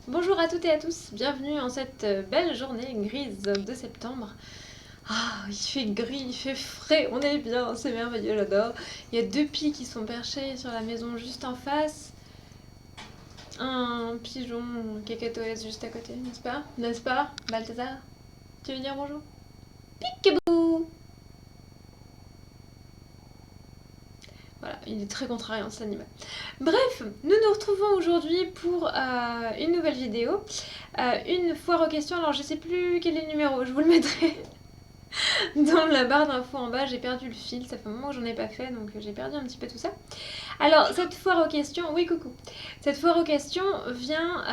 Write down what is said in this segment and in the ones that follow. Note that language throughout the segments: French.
Bonjour à toutes et à tous, bienvenue en cette belle journée grise de septembre. Ah, il fait gris, il fait frais, on est bien, c'est merveilleux, j'adore. Il y a deux pies qui sont perchés sur la maison juste en face. Un pigeon cacatoès juste à côté, n'est-ce pas? N'est-ce pas, Balthazar? Tu veux dire bonjour? Piquebou! Voilà, il est très contrariant cet animal. Bref, nous nous retrouvons aujourd'hui pour une nouvelle vidéo. Une foire aux questions, alors je sais plus quel est le numéro, je vous le mettrai dans la barre d'infos en bas. J'ai perdu le fil, ça fait un moment que j'en ai pas fait, donc j'ai perdu un petit peu tout ça. Alors, cette foire aux questions, oui coucou, cette foire aux questions vient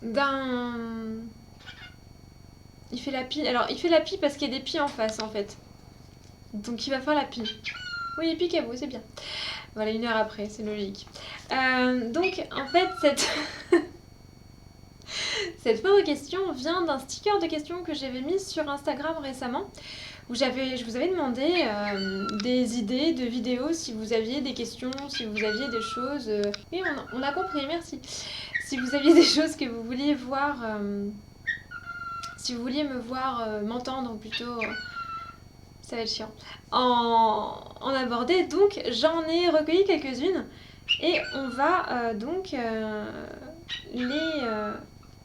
d'un... Il fait la pie, alors il fait la pie parce qu'il y a des pies en face en fait. Donc il va faire la pie. Oui, piquez-vous, c'est bien. Voilà, une heure après, c'est logique. Donc, en fait, cette foire aux questions vient d'un sticker de questions que j'avais mis sur Instagram récemment, où je vous avais demandé des idées de vidéos, si vous aviez des questions, si vous aviez des choses... Oui, on a compris, merci. Si vous aviez des choses que vous vouliez voir... si vous vouliez me voir, m'entendre plutôt... ça va être chiant. En aborder, donc j'en ai recueilli quelques-unes. Et on va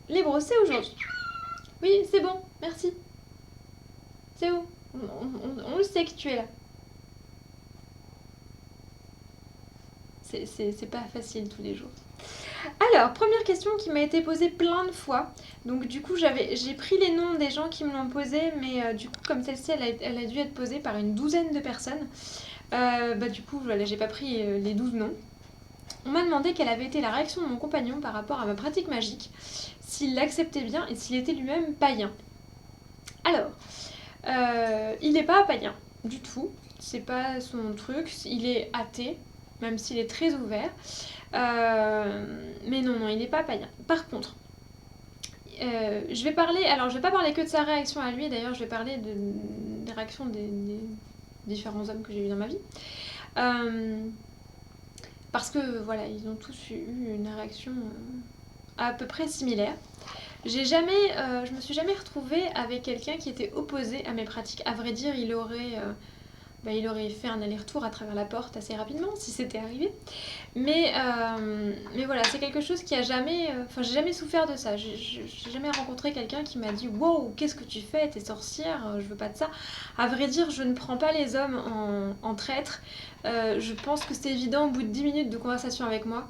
les brosser aujourd'hui. Oui, c'est bon, merci. C'est bon. On le sait que tu es là. C'est pas facile tous les jours. Alors, première question qui m'a été posée plein de fois. Donc du coup, j'ai pris les noms des gens qui me l'ont posée, mais du coup, comme celle-ci, elle a dû être posée par une douzaine de personnes. Du coup, voilà, j'ai pas pris les 12 noms. On m'a demandé quelle avait été la réaction de mon compagnon par rapport à ma pratique magique, s'il l'acceptait bien et s'il était lui-même païen. Alors, il n'est pas païen du tout, c'est pas son truc, il est athée, même s'il est très ouvert. Mais non, il n'est pas païen. Par contre, je vais pas parler que de sa réaction à lui, d'ailleurs je vais parler des réactions des différents hommes que j'ai vus dans ma vie. Parce que voilà, ils ont tous eu une réaction à peu près similaire. Je me suis jamais retrouvée avec quelqu'un qui était opposé à mes pratiques. À vrai dire, il aurait fait un aller-retour à travers la porte assez rapidement si c'était arrivé. Mais voilà, c'est quelque chose qui a jamais... j'ai jamais souffert de ça. J'ai jamais rencontré quelqu'un qui m'a dit wow, qu'est-ce que tu fais? T'es sorcière, je veux pas de ça. À vrai dire, je ne prends pas les hommes en traître. Je pense que c'est évident au bout de 10 minutes de conversation avec moi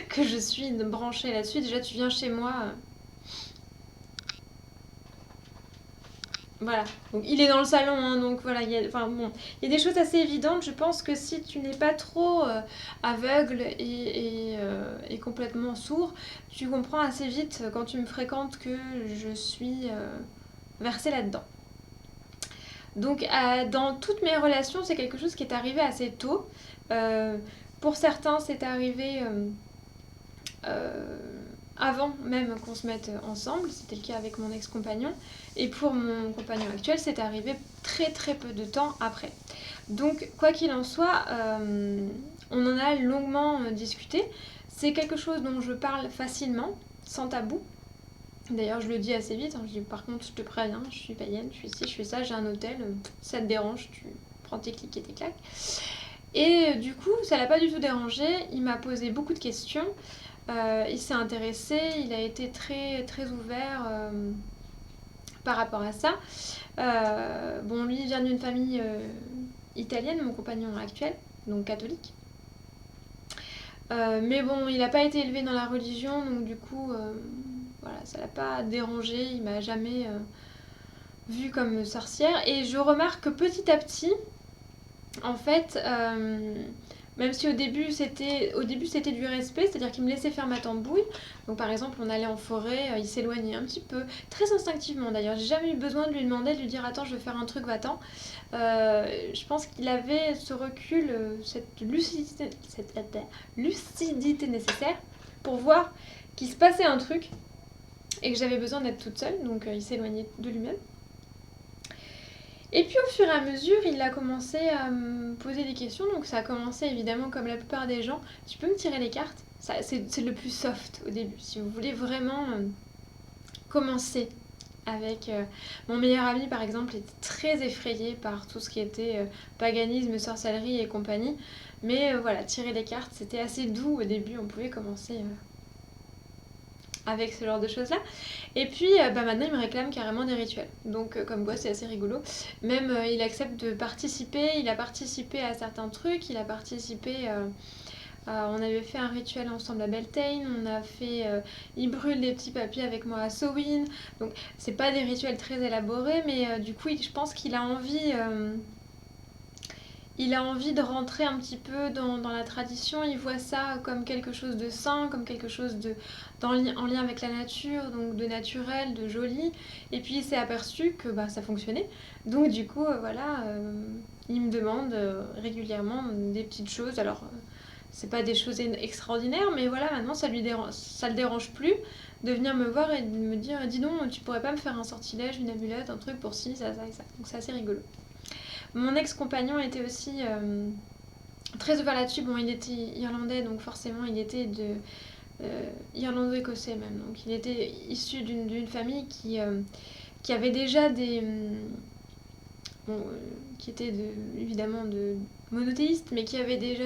que je suis branchée là-dessus. Déjà, tu viens chez moi. Voilà, donc il est dans le salon, hein, donc voilà, il y a des choses assez évidentes. Je pense que si tu n'es pas trop aveugle et complètement sourd, tu comprends assez vite quand tu me fréquentes que je suis versée là-dedans. Donc dans toutes mes relations, c'est quelque chose qui est arrivé assez tôt. Pour certains, c'est arrivé euh, avant même qu'on se mette ensemble, c'était le cas avec mon ex-compagnon, et pour mon compagnon actuel, c'est arrivé très très peu de temps après. Donc quoi qu'il en soit, on en a longuement discuté. C'est quelque chose dont je parle facilement, sans tabou. D'ailleurs, je le dis assez vite, hein. Je dis par contre, je te préviens, je suis païenne, je suis ci, je suis ça, j'ai un hôtel, ça te dérange, tu prends tes clics et tes claques. Et du coup, ça l'a pas du tout dérangé, il m'a posé beaucoup de questions. Il s'est intéressé, il a été très, très ouvert par rapport à ça. Lui, il vient d'une famille italienne, mon compagnon actuel, donc catholique. Mais bon, il n'a pas été élevé dans la religion, donc du coup, voilà, ça l'a pas dérangé, il m'a jamais vue comme sorcière. Et je remarque que petit à petit, en fait, même si au début c'était du respect, c'est-à-dire qu'il me laissait faire ma tambouille. Donc par exemple, on allait en forêt, il s'éloignait un petit peu, très instinctivement d'ailleurs. J'ai jamais eu besoin de lui demander, de lui dire attends, je vais faire un truc, va-t'en. Je pense qu'il avait ce recul, lucidité nécessaire pour voir qu'il se passait un truc et que j'avais besoin d'être toute seule. Donc il s'éloignait de lui-même. Et puis au fur et à mesure, il a commencé à me poser des questions. Donc ça a commencé évidemment comme la plupart des gens. Tu peux me tirer les cartes? C'est le plus soft au début. Si vous voulez vraiment commencer avec mon meilleur ami par exemple était très effrayé par tout ce qui était paganisme, sorcellerie et compagnie. Mais voilà, tirer les cartes, c'était assez doux au début. On pouvait commencer avec ce genre de choses là et puis maintenant il me réclame carrément des rituels donc comme quoi c'est assez rigolo même il accepte de participer, il a participé à certains trucs, il a participé on avait fait un rituel ensemble à Beltane, il brûle des petits papiers avec moi à Samhain, donc c'est pas des rituels très élaborés mais du coup je pense qu'il a envie de rentrer un petit peu dans la tradition, il voit ça comme quelque chose de sain, comme quelque chose en lien avec la nature, donc de naturel, de joli. Et puis il s'est aperçu que ça fonctionnait. Donc du coup, il me demande régulièrement des petites choses. Alors, c'est pas des choses extraordinaires, mais voilà, maintenant ça le dérange plus de venir me voir et de me dire dis donc, tu pourrais pas me faire un sortilège, une amulette, un truc pour ci, ça et ça. Donc c'est assez rigolo. Mon ex-compagnon était aussi très ouvert là-dessus. Bon, il était irlandais, donc forcément, il était irlando-écossais même. Donc, il était issu d'une famille qui avait déjà qui était évidemment monothéiste, mais qui avait déjà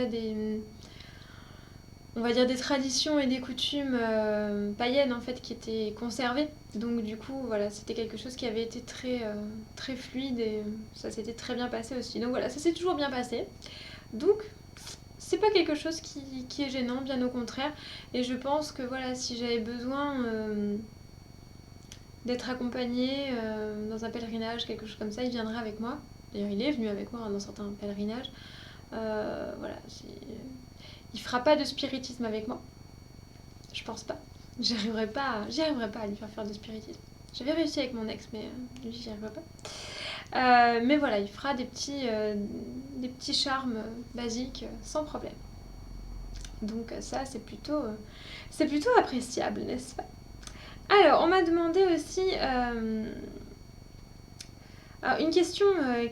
on va dire des traditions et des coutumes païennes en fait qui étaient conservées. Donc du coup voilà, c'était quelque chose qui avait été très fluide et ça s'était très bien passé aussi. Donc voilà, ça s'est toujours bien passé. Donc c'est pas quelque chose qui est gênant, bien au contraire. Et je pense que voilà, si j'avais besoin d'être accompagnée dans un pèlerinage, quelque chose comme ça, il viendrait avec moi. D'ailleurs il est venu avec moi dans certains pèlerinages. Voilà, il fera pas de spiritisme avec moi. Je pense pas. J'y arriverai pas à lui faire de spiritisme. J'avais réussi avec mon ex, mais lui, j'y arriverai pas. Mais voilà, il fera des petits charmes basiques sans problème. Donc ça, c'est plutôt appréciable, n'est-ce pas? Alors, on m'a demandé aussi une question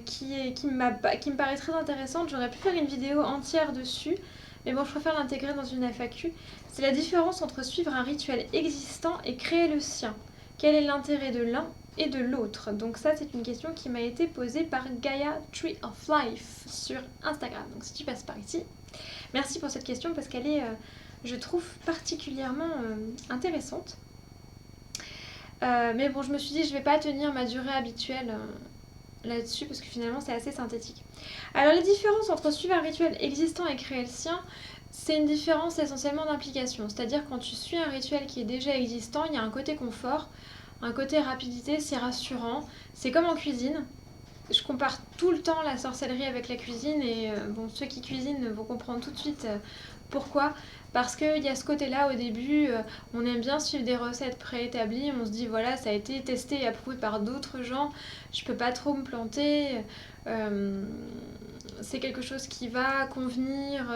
qui me paraît très intéressante. J'aurais pu faire une vidéo entière dessus, mais bon, je préfère l'intégrer dans une FAQ. C'est la différence entre suivre un rituel existant et créer le sien. Quel est l'intérêt de l'un et de l'autre? Donc ça, c'est une question qui m'a été posée par Gaia Tree of Life sur Instagram. Donc si tu passes par ici, merci pour cette question parce qu'elle est, je trouve, particulièrement intéressante. Mais bon, je me suis dit, je vais pas tenir ma durée habituelle là-dessus parce que finalement c'est assez synthétique. Alors la différence entre suivre un rituel existant et créer le sien, c'est une différence essentiellement d'implication. C'est-à-dire quand tu suis un rituel qui est déjà existant, il y a un côté confort, un côté rapidité, c'est rassurant. C'est comme en cuisine. Je compare tout le temps la sorcellerie avec la cuisine et bon, ceux qui cuisinent vont comprendre tout de suite pourquoi. Parce qu'il y a ce côté-là au début, on aime bien suivre des recettes préétablies, on se dit voilà, ça a été testé et approuvé par d'autres gens, je peux pas trop me planter, c'est quelque chose qui va convenir,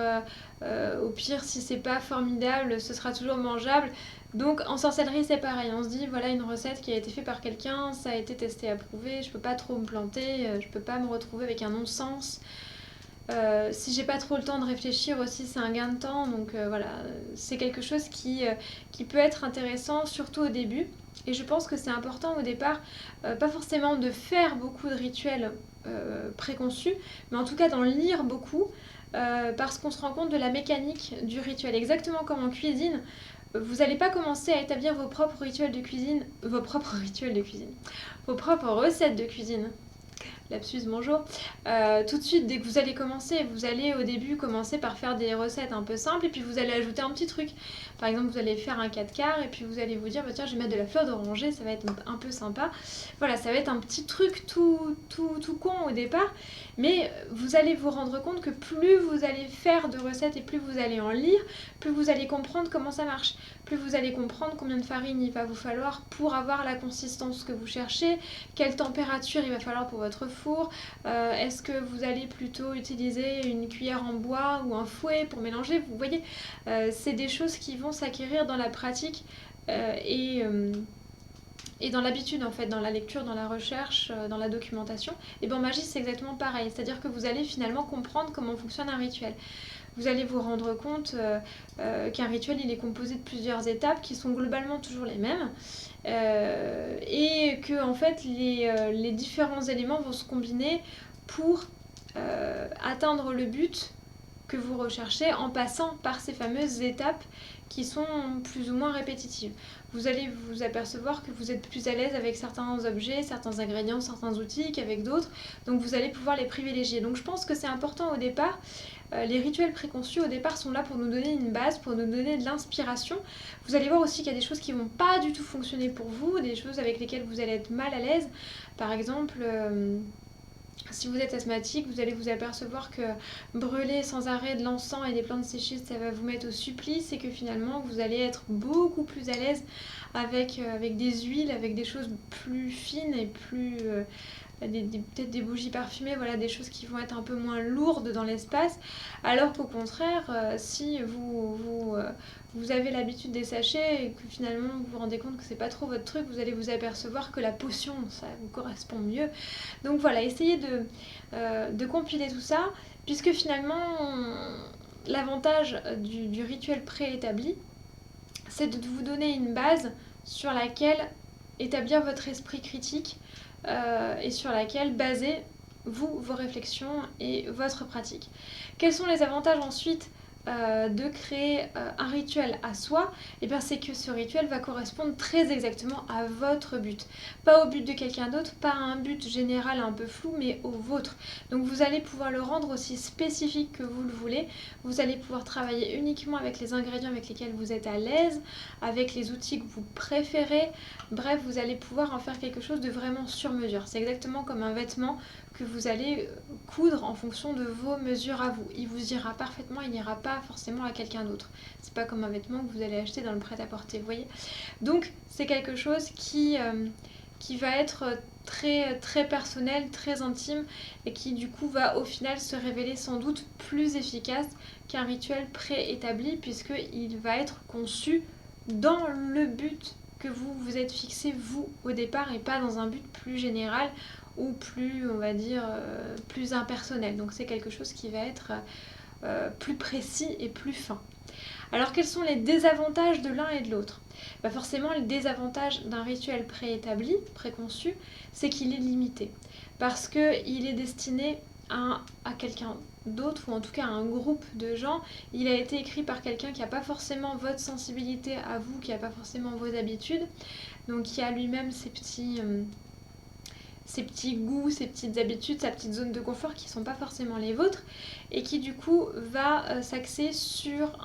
au pire si c'est pas formidable, ce sera toujours mangeable. Donc en sorcellerie c'est pareil, on se dit voilà une recette qui a été faite par quelqu'un, ça a été testé, approuvé, je peux pas trop me planter, je peux pas me retrouver avec un non-sens. Si j'ai pas trop le temps de réfléchir aussi c'est un gain de temps, donc voilà, c'est quelque chose qui peut être intéressant surtout au début. Et je pense que c'est important au départ, pas forcément de faire beaucoup de rituels préconçus, mais en tout cas d'en lire beaucoup, parce qu'on se rend compte de la mécanique du rituel, exactement comme en cuisine. Vous n'allez pas commencer à établir vos propres rituels de cuisine, vos propres recettes de cuisine. Lapsus, bonjour. Tout de suite, dès que vous allez commencer, vous allez au début commencer par faire des recettes un peu simples et puis vous allez ajouter un petit truc. Par exemple, vous allez faire un 4 quarts et puis vous allez vous dire, bah, tiens, je vais mettre de la fleur d'oranger, ça va être un peu sympa. Voilà, ça va être un petit truc tout con au départ, mais vous allez vous rendre compte que plus vous allez faire de recettes et plus vous allez en lire, plus vous allez comprendre comment ça marche, plus vous allez comprendre combien de farine il va vous falloir pour avoir la consistance que vous cherchez, quelle température il va falloir pour votre four, est-ce que vous allez plutôt utiliser une cuillère en bois ou un fouet pour mélanger, vous voyez, c'est des choses qui vont s'acquérir dans la pratique et et dans l'habitude en fait, dans la lecture, dans la recherche, dans la documentation, et bien en magie c'est exactement pareil, c'est-à-dire que vous allez finalement comprendre comment fonctionne un rituel. Vous allez vous rendre compte qu'un rituel il est composé de plusieurs étapes qui sont globalement toujours les mêmes et que en fait les différents éléments vont se combiner pour atteindre le but que vous recherchez en passant par ces fameuses étapes qui sont plus ou moins répétitives. Vous allez vous apercevoir que vous êtes plus à l'aise avec certains objets, certains ingrédients, certains outils qu'avec d'autres, donc vous allez pouvoir les privilégier. Donc je pense que c'est important au départ. Les rituels préconçus au départ sont là pour nous donner une base, pour nous donner de l'inspiration. Vous allez voir aussi qu'il y a des choses qui ne vont pas du tout fonctionner pour vous, des choses avec lesquelles vous allez être mal à l'aise. Par exemple, si vous êtes asthmatique, vous allez vous apercevoir que brûler sans arrêt de l'encens et des plantes séchées, ça va vous mettre au supplice et que finalement vous allez être beaucoup plus à l'aise avec des huiles, avec des choses plus fines et plus... peut-être des bougies parfumées, voilà, des choses qui vont être un peu moins lourdes dans l'espace, alors qu'au contraire, si vous avez l'habitude des sachets et que finalement vous vous rendez compte que c'est pas trop votre truc, vous allez vous apercevoir que la potion, ça vous correspond mieux. Donc voilà, essayez de compiler tout ça, puisque finalement, l'avantage du rituel préétabli, c'est de vous donner une base sur laquelle établir votre esprit critique et sur laquelle baser vos réflexions et votre pratique. Quels sont les avantages ensuite de créer un rituel à soi? Et bien c'est que ce rituel va correspondre très exactement à votre but. Pas au but de quelqu'un d'autre, pas à un but général un peu flou, mais au vôtre. Donc vous allez pouvoir le rendre aussi spécifique que vous le voulez. Vous allez pouvoir travailler uniquement avec les ingrédients avec lesquels vous êtes à l'aise, avec les outils que vous préférez. Bref, vous allez pouvoir en faire quelque chose de vraiment sur mesure. C'est exactement comme un vêtement que vous allez coudre en fonction de vos mesures à vous. Il vous ira parfaitement, il n'ira pas forcément à quelqu'un d'autre. C'est pas comme un vêtement que vous allez acheter dans le prêt-à-porter, vous voyez. Donc c'est quelque chose qui va être très, très personnel, très intime et qui du coup va au final se révéler sans doute plus efficace qu'un rituel préétabli puisqu'il va être conçu dans le but que vous vous êtes fixé vous au départ et pas dans un but plus général ou plus, on va dire, plus impersonnel. Donc c'est quelque chose qui va être plus précis et plus fin. Alors quels sont les désavantages de l'un et de l'autre? Forcément, le désavantage d'un rituel préétabli, préconçu, c'est qu'il est limité. Parce qu'il est destiné à quelqu'un d'autre, ou en tout cas à un groupe de gens. Il a été écrit par quelqu'un qui n'a pas forcément votre sensibilité à vous, qui n'a pas forcément vos habitudes, donc qui a lui-même ses petits goûts, ses petites habitudes, sa petite zone de confort qui ne sont pas forcément les vôtres et qui du coup va s'axer sur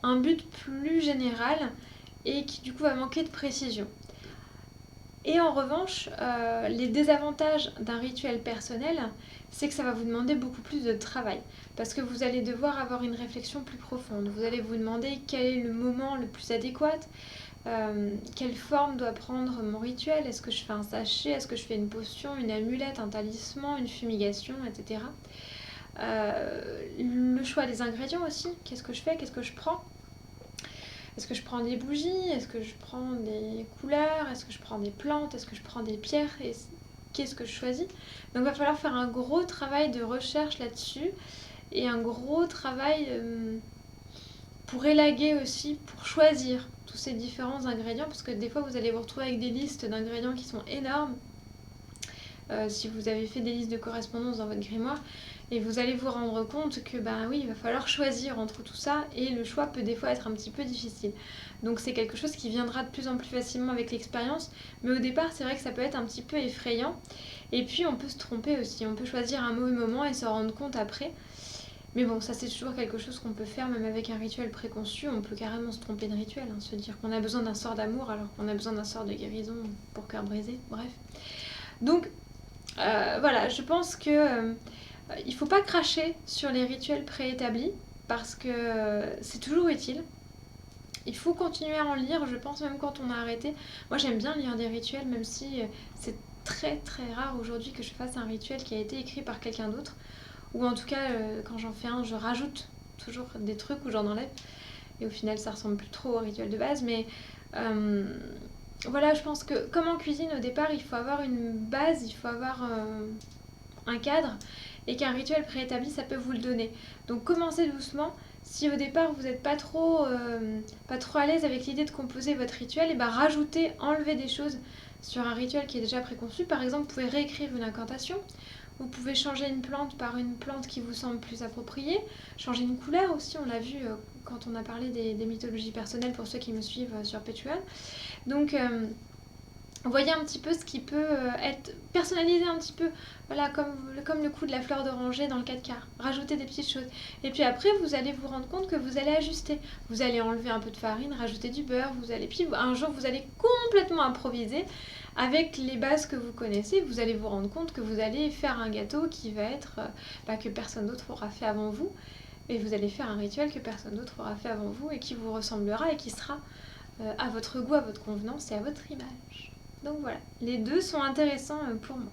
un but plus général et qui du coup va manquer de précision. Et en revanche, les désavantages d'un rituel personnel, c'est que ça va vous demander beaucoup plus de travail parce que vous allez devoir avoir une réflexion plus profonde. Vous allez vous demander quel est le moment le plus adéquat, quelle forme doit prendre mon rituel, est-ce que je fais un sachet, est-ce que je fais une potion, une amulette, un talisman, une fumigation, etc. Le choix des ingrédients aussi, qu'est-ce que je fais, qu'est-ce que je prends? Est-ce que je prends des bougies? Est-ce que je prends des couleurs? Est-ce que je prends des plantes? Est-ce que je prends des pierres? Et qu'est-ce que je choisis? Donc il va falloir faire un gros travail de recherche là-dessus et un gros travail pour élaguer aussi, pour choisir tous ces différents ingrédients, parce que des fois vous allez vous retrouver avec des listes d'ingrédients qui sont énormes, si vous avez fait des listes de correspondance dans votre grimoire, et vous allez vous rendre compte que oui, il va falloir choisir entre tout ça, et le choix peut des fois être un petit peu difficile. Donc c'est quelque chose qui viendra de plus en plus facilement avec l'expérience, mais au départ c'est vrai que ça peut être un petit peu effrayant, et puis on peut se tromper aussi, on peut choisir un mauvais moment et se rendre compte après. Mais bon, ça c'est toujours quelque chose qu'on peut faire, même avec un rituel préconçu, on peut carrément se tromper de rituel, se dire qu'on a besoin d'un sort d'amour alors qu'on a besoin d'un sort de guérison pour cœur brisé, bref. Donc voilà, je pense que il faut pas cracher sur les rituels préétablis, parce que c'est toujours utile. Il faut continuer à en lire, je pense même quand on a arrêté. Moi j'aime bien lire des rituels, même si c'est très très rare aujourd'hui que je fasse un rituel qui a été écrit par quelqu'un d'autre. Ou en tout cas, quand j'en fais un, je rajoute toujours des trucs ou j'en enlève. Et au final, ça ressemble plus trop au rituel de base. Mais voilà, je pense que comme en cuisine, au départ, il faut avoir une base, il faut avoir un cadre, et qu'un rituel préétabli, ça peut vous le donner. Donc commencez doucement. Si au départ vous n'êtes pas trop à l'aise avec l'idée de composer votre rituel, et ben rajoutez, enlevez des choses sur un rituel qui est déjà préconçu. Par exemple, vous pouvez réécrire une incantation, vous pouvez changer une plante par une plante qui vous semble plus appropriée, changer une couleur aussi, on l'a vu quand on a parlé des mythologies personnelles pour ceux qui me suivent sur Patreon. Donc voyez un petit peu ce qui peut être personnalisé un petit peu, voilà, comme le coup de la fleur d'oranger dans le 4 quarts. Rajoutez des petites choses. Et puis après, vous allez vous rendre compte que vous allez ajuster. Vous allez enlever un peu de farine, rajouter du beurre, puis un jour, vous allez complètement improviser avec les bases que vous connaissez. Vous allez vous rendre compte que vous allez faire un gâteau qui va être que personne d'autre aura fait avant vous. Et vous allez faire un rituel que personne d'autre aura fait avant vous et qui vous ressemblera et qui sera à votre goût, à votre convenance et à votre image. Donc voilà, les deux sont intéressants pour moi.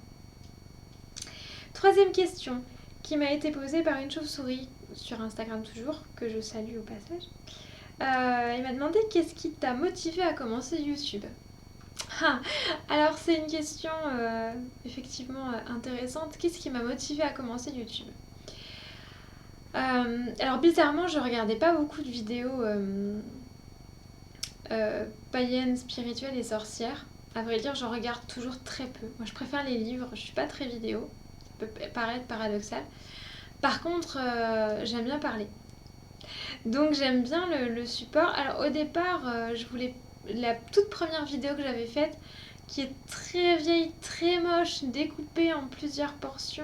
Troisième question qui m'a été posée par une chauve-souris sur Instagram toujours, que je salue au passage. Il m'a demandé qu'est-ce qui t'a motivé à commencer YouTube. Alors c'est une question effectivement intéressante. Qu'est-ce qui m'a motivé à commencer YouTube? Alors bizarrement, je regardais pas beaucoup de vidéos païennes, spirituelles et sorcières. À vrai dire, j'en regarde toujours très peu. Moi, je préfère les livres, je suis pas très vidéo. Ça peut paraître paradoxal. Par contre, j'aime bien parler. Donc, j'aime bien le support. Alors, au départ, je voulais... La toute première vidéo que j'avais faite, qui est très vieille, très moche, découpée en plusieurs portions,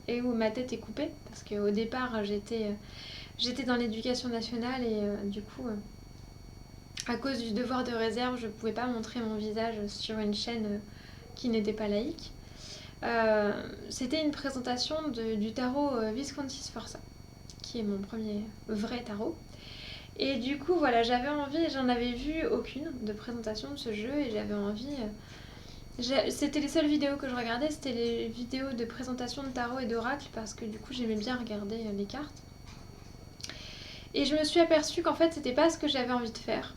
et où ma tête est coupée, parce qu'au départ, j'étais dans l'éducation nationale, et du coup... à cause du devoir de réserve, je ne pouvais pas montrer mon visage sur une chaîne qui n'était pas laïque. C'était une présentation du tarot Visconti Sforza, qui est mon premier vrai tarot. Et du coup, voilà, j'avais envie, j'en avais vu aucune de présentation de ce jeu, et j'avais envie... c'était les seules vidéos que je regardais, c'était les vidéos de présentation de tarot et d'oracle, parce que du coup, j'aimais bien regarder les cartes. Et je me suis aperçue qu'en fait, c'était pas ce que j'avais envie de faire.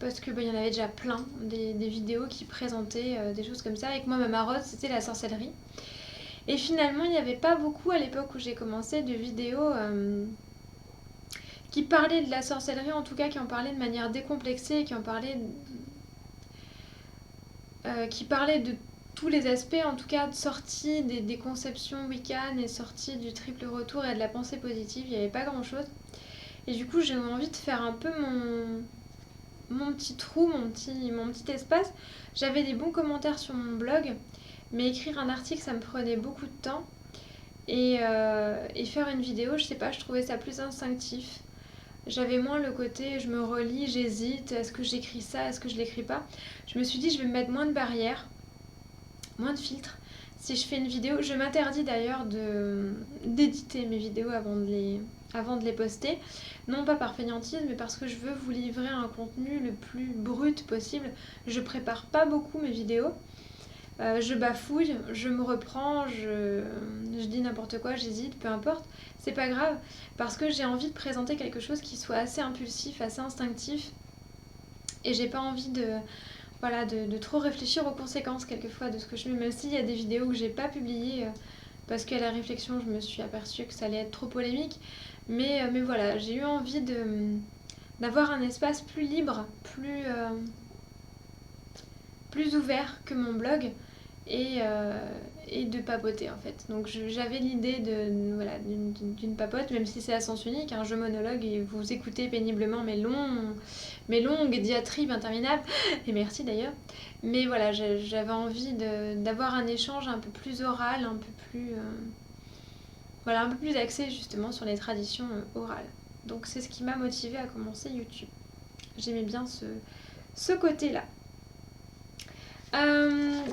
Parce que y en avait déjà plein, des vidéos qui présentaient des choses comme ça, et que moi ma marotte c'était la sorcellerie. Et finalement il n'y avait pas beaucoup à l'époque où j'ai commencé de vidéos qui parlaient de la sorcellerie, en tout cas qui en parlaient de manière décomplexée, qui parlaient de tous les aspects, en tout cas de sortie des conceptions wiccan et sortie du triple retour et de la pensée positive. Il n'y avait pas grand chose, et du coup j'ai eu envie de faire un peu mon petit trou, mon petit espace. J'avais des bons commentaires sur mon blog, mais écrire un article, ça me prenait beaucoup de temps. Et faire une vidéo, je sais pas, je trouvais ça plus instinctif. J'avais moins le côté, je me relis, j'hésite, est-ce que j'écris ça, est-ce que je l'écris pas. Je me suis dit, je vais me mettre moins de barrières, moins de filtres. Si je fais une vidéo, je m'interdis d'ailleurs d'éditer mes vidéos avant de les poster. Non pas par fainéantise, mais parce que je veux vous livrer un contenu le plus brut possible. Je prépare pas beaucoup mes vidéos. Je bafouille, je me reprends, je dis n'importe quoi, j'hésite, peu importe. C'est pas grave, parce que j'ai envie de présenter quelque chose qui soit assez impulsif, assez instinctif. Et j'ai pas envie de trop réfléchir aux conséquences quelquefois de ce que je mets, même s'il y a des vidéos que j'ai pas publiées parce qu'à la réflexion je me suis aperçue que ça allait être trop polémique, mais voilà, j'ai eu envie d'avoir un espace plus libre, plus ouvert que mon blog, et de papoter en fait. Donc j'avais l'idée d'une papote, même si c'est à sens unique, je monologue et vous écoutez péniblement mes longues diatribes interminables, et merci d'ailleurs. Mais voilà, j'avais envie d'avoir un échange un peu plus oral, un peu plus axé justement sur les traditions orales. Donc c'est ce qui m'a motivée à commencer YouTube. J'aimais bien ce côté-là.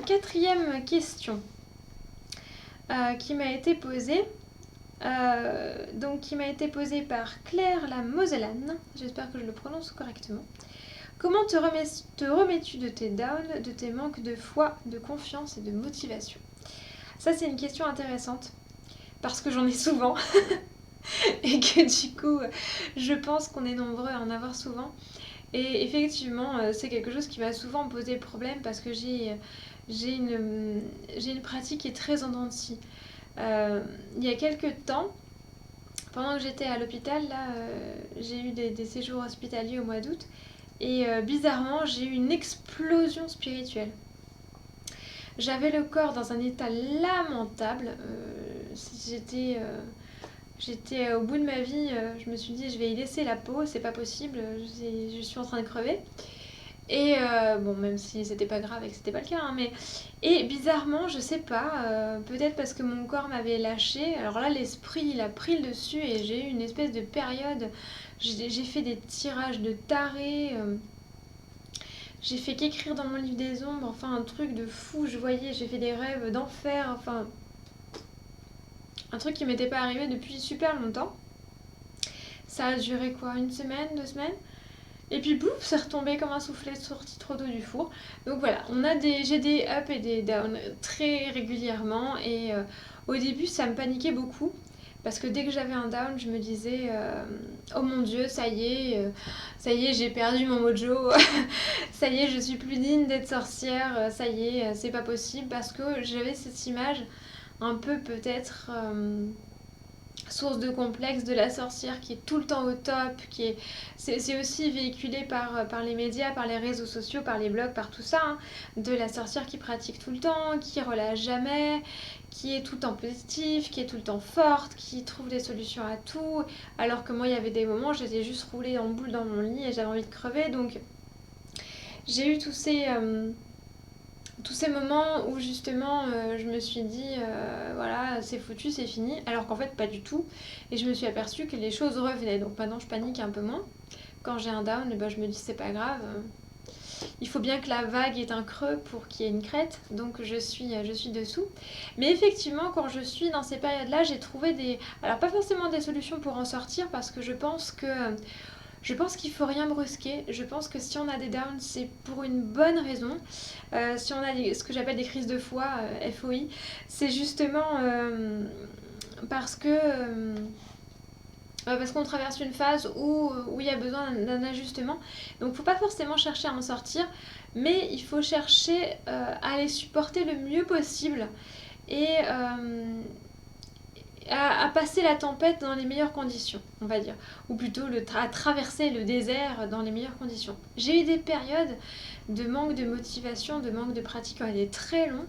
Quatrième question qui m'a été posée. Qui m'a été posée par Claire la Mosellane. J'espère que je le prononce correctement. Comment te remets-tu de tes downs, de tes manques de foi, de confiance et de motivation? Ça, c'est une question intéressante parce que j'en ai souvent. et que du coup, je pense qu'on est nombreux à en avoir souvent. Et effectivement, c'est quelque chose qui m'a souvent posé problème parce que j'ai une, j'ai une pratique qui est très en dents de scie. Il y a quelques temps, pendant que j'étais à l'hôpital, là, j'ai eu des séjours hospitaliers au mois d'août. Et bizarrement, j'ai eu une explosion spirituelle. J'avais le corps dans un état lamentable. J'étais, j'étais au bout de ma vie. Je me suis dit, je vais y laisser la peau, c'est pas possible. Je suis en train de crever. Et bon, même si c'était pas grave et que c'était pas le cas, hein, mais. Et bizarrement, je sais pas, peut-être parce que mon corps m'avait lâché. Alors là, l'esprit, il a pris le dessus et j'ai eu une espèce de période. J'ai fait des tirages de tarés. J'ai fait qu'écrire dans mon livre des ombres, enfin un truc de fou, je voyais, j'ai fait des rêves d'enfer, enfin un truc qui m'était pas arrivé depuis super longtemps. Ça a duré quoi, une semaine, 2 semaines? Et puis bouf, c'est retombé comme un soufflet sorti trop tôt du four. Donc voilà, j'ai des up et des down très régulièrement et au début ça me paniquait beaucoup. Parce que dès que j'avais un down, je me disais oh mon dieu, ça y est, j'ai perdu mon mojo, ça y est, je suis plus digne d'être sorcière, ça y est, c'est pas possible. Parce que j'avais cette image un peu peut-être source de complexe de la sorcière qui est tout le temps au top, c'est aussi véhiculé par les médias, par les réseaux sociaux, par les blogs, par tout ça, hein, de la sorcière qui pratique tout le temps, qui relâche jamais, qui est tout le temps positive, qui est tout le temps forte, qui trouve des solutions à tout, alors que moi il y avait des moments j'étais juste roulée en boule dans mon lit et j'avais envie de crever. Donc j'ai eu tous ces moments où justement je me suis dit voilà, c'est foutu, c'est fini, alors qu'en fait pas du tout. Et je me suis aperçue que les choses revenaient. Donc maintenant je panique un peu moins. Quand j'ai un down, ben, je me dis c'est pas grave. Il faut bien que la vague ait un creux pour qu'il y ait une crête. Donc je suis dessous. Mais effectivement, quand je suis dans ces périodes-là, j'ai trouvé des. Alors pas forcément des solutions pour en sortir parce que je pense qu'il faut rien brusquer. Je pense que si on a des downs, c'est pour une bonne raison. Si on a ce que j'appelle des crises de foi, FOI, c'est justement parce qu'on traverse une phase où il y a besoin d'un ajustement. Donc il ne faut pas forcément chercher à en sortir, mais il faut chercher à les supporter le mieux possible et à passer la tempête dans les meilleures conditions, on va dire. Ou plutôt à traverser le désert dans les meilleures conditions. J'ai eu des périodes de manque de motivation, de manque de pratique qui ont été très longs,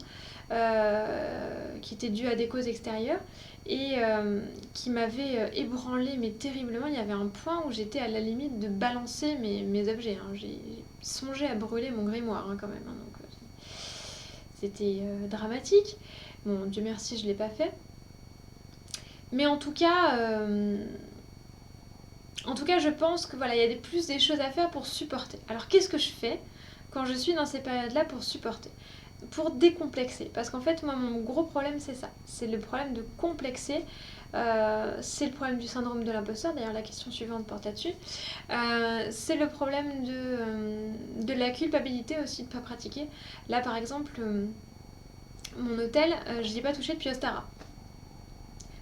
qui étaient dus à des causes extérieures et qui m'avaient ébranlé mais terriblement. Il y avait un point où j'étais à la limite de balancer mes objets, hein. J'ai songé à brûler mon grimoire, hein, quand même, hein. Donc c'était dramatique. Bon, Dieu merci, je ne l'ai pas fait. Mais en tout cas, je pense que voilà, il y a plus des choses à faire pour supporter. Alors, qu'est-ce que je fais quand je suis dans ces périodes-là pour supporter? Pour décomplexer. Parce qu'en fait, moi, mon gros problème, c'est ça. C'est le problème de complexer. C'est le problème du syndrome de l'imposteur. D'ailleurs, la question suivante porte là-dessus. C'est le problème de la culpabilité aussi de ne pas pratiquer. Là, par exemple, mon hôtel, je n'y ai pas touché depuis Ostara.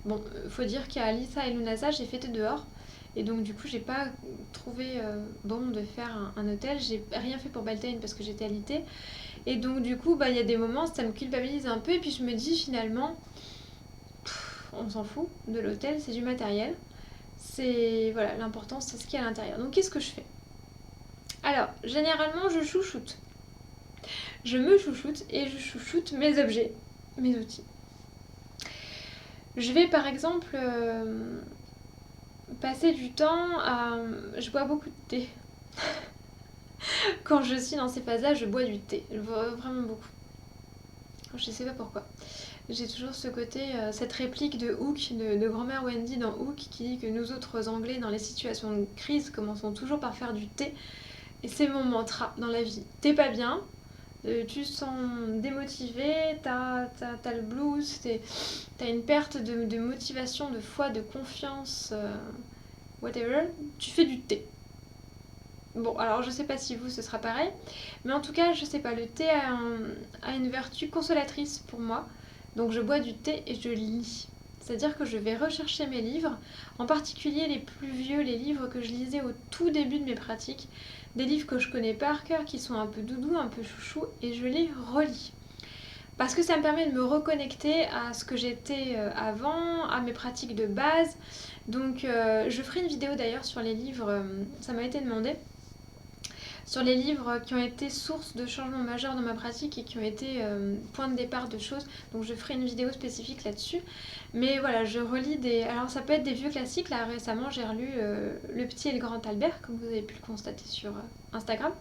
Bon, faut dire qu'à Lisa et Lunasa, j'ai fêté dehors. Et donc, du coup, j'ai pas trouvé bon de faire un hôtel. J'ai rien fait pour Beltane parce que j'étais alitée. Et donc, du coup, bah, il y a des moments, ça me culpabilise un peu. Et puis, je me dis finalement, on s'en fout de l'hôtel, c'est du matériel. C'est. Voilà, l'important, c'est ce qu'il y a à l'intérieur. Donc, qu'est-ce que je fais? Alors, généralement, je chouchoute. Je me chouchoute et je chouchoute mes objets, mes outils. Je vais par exemple passer du temps à. Je bois beaucoup de thé. Quand je suis dans ces phases-là, je bois du thé. Je bois vraiment beaucoup. Je sais pas pourquoi. J'ai toujours ce côté, cette réplique de Hook, de grand-mère Wendy dans Hook, qui dit que nous autres Anglais, dans les situations de crise, commençons toujours par faire du thé. Et c'est mon mantra dans la vie. T'es pas bien, tu te sens démotivé, t'as le blues, t'as une perte de motivation, de foi, de confiance, whatever, tu fais du thé. Bon, alors je sais pas si vous ce sera pareil, mais en tout cas, je sais pas, le thé a une vertu consolatrice pour moi. Donc je bois du thé et je lis. C'est-à-dire que je vais rechercher mes livres, en particulier les plus vieux, les livres que je lisais au tout début de mes pratiques, des livres que je connais par cœur, qui sont un peu doudou, un peu chouchou, et je les relis. Parce que ça me permet de me reconnecter à ce que j'étais avant, à mes pratiques de base. Donc je ferai une vidéo d'ailleurs sur les livres, ça m'a été demandé, sur les livres qui ont été source de changements majeurs dans ma pratique et qui ont été point de départ de choses. Donc je ferai une vidéo spécifique là-dessus. Mais voilà, je relis des... Alors ça peut être des vieux classiques. Là récemment j'ai relu Le Petit et le Grand Albert, comme vous avez pu le constater sur Instagram.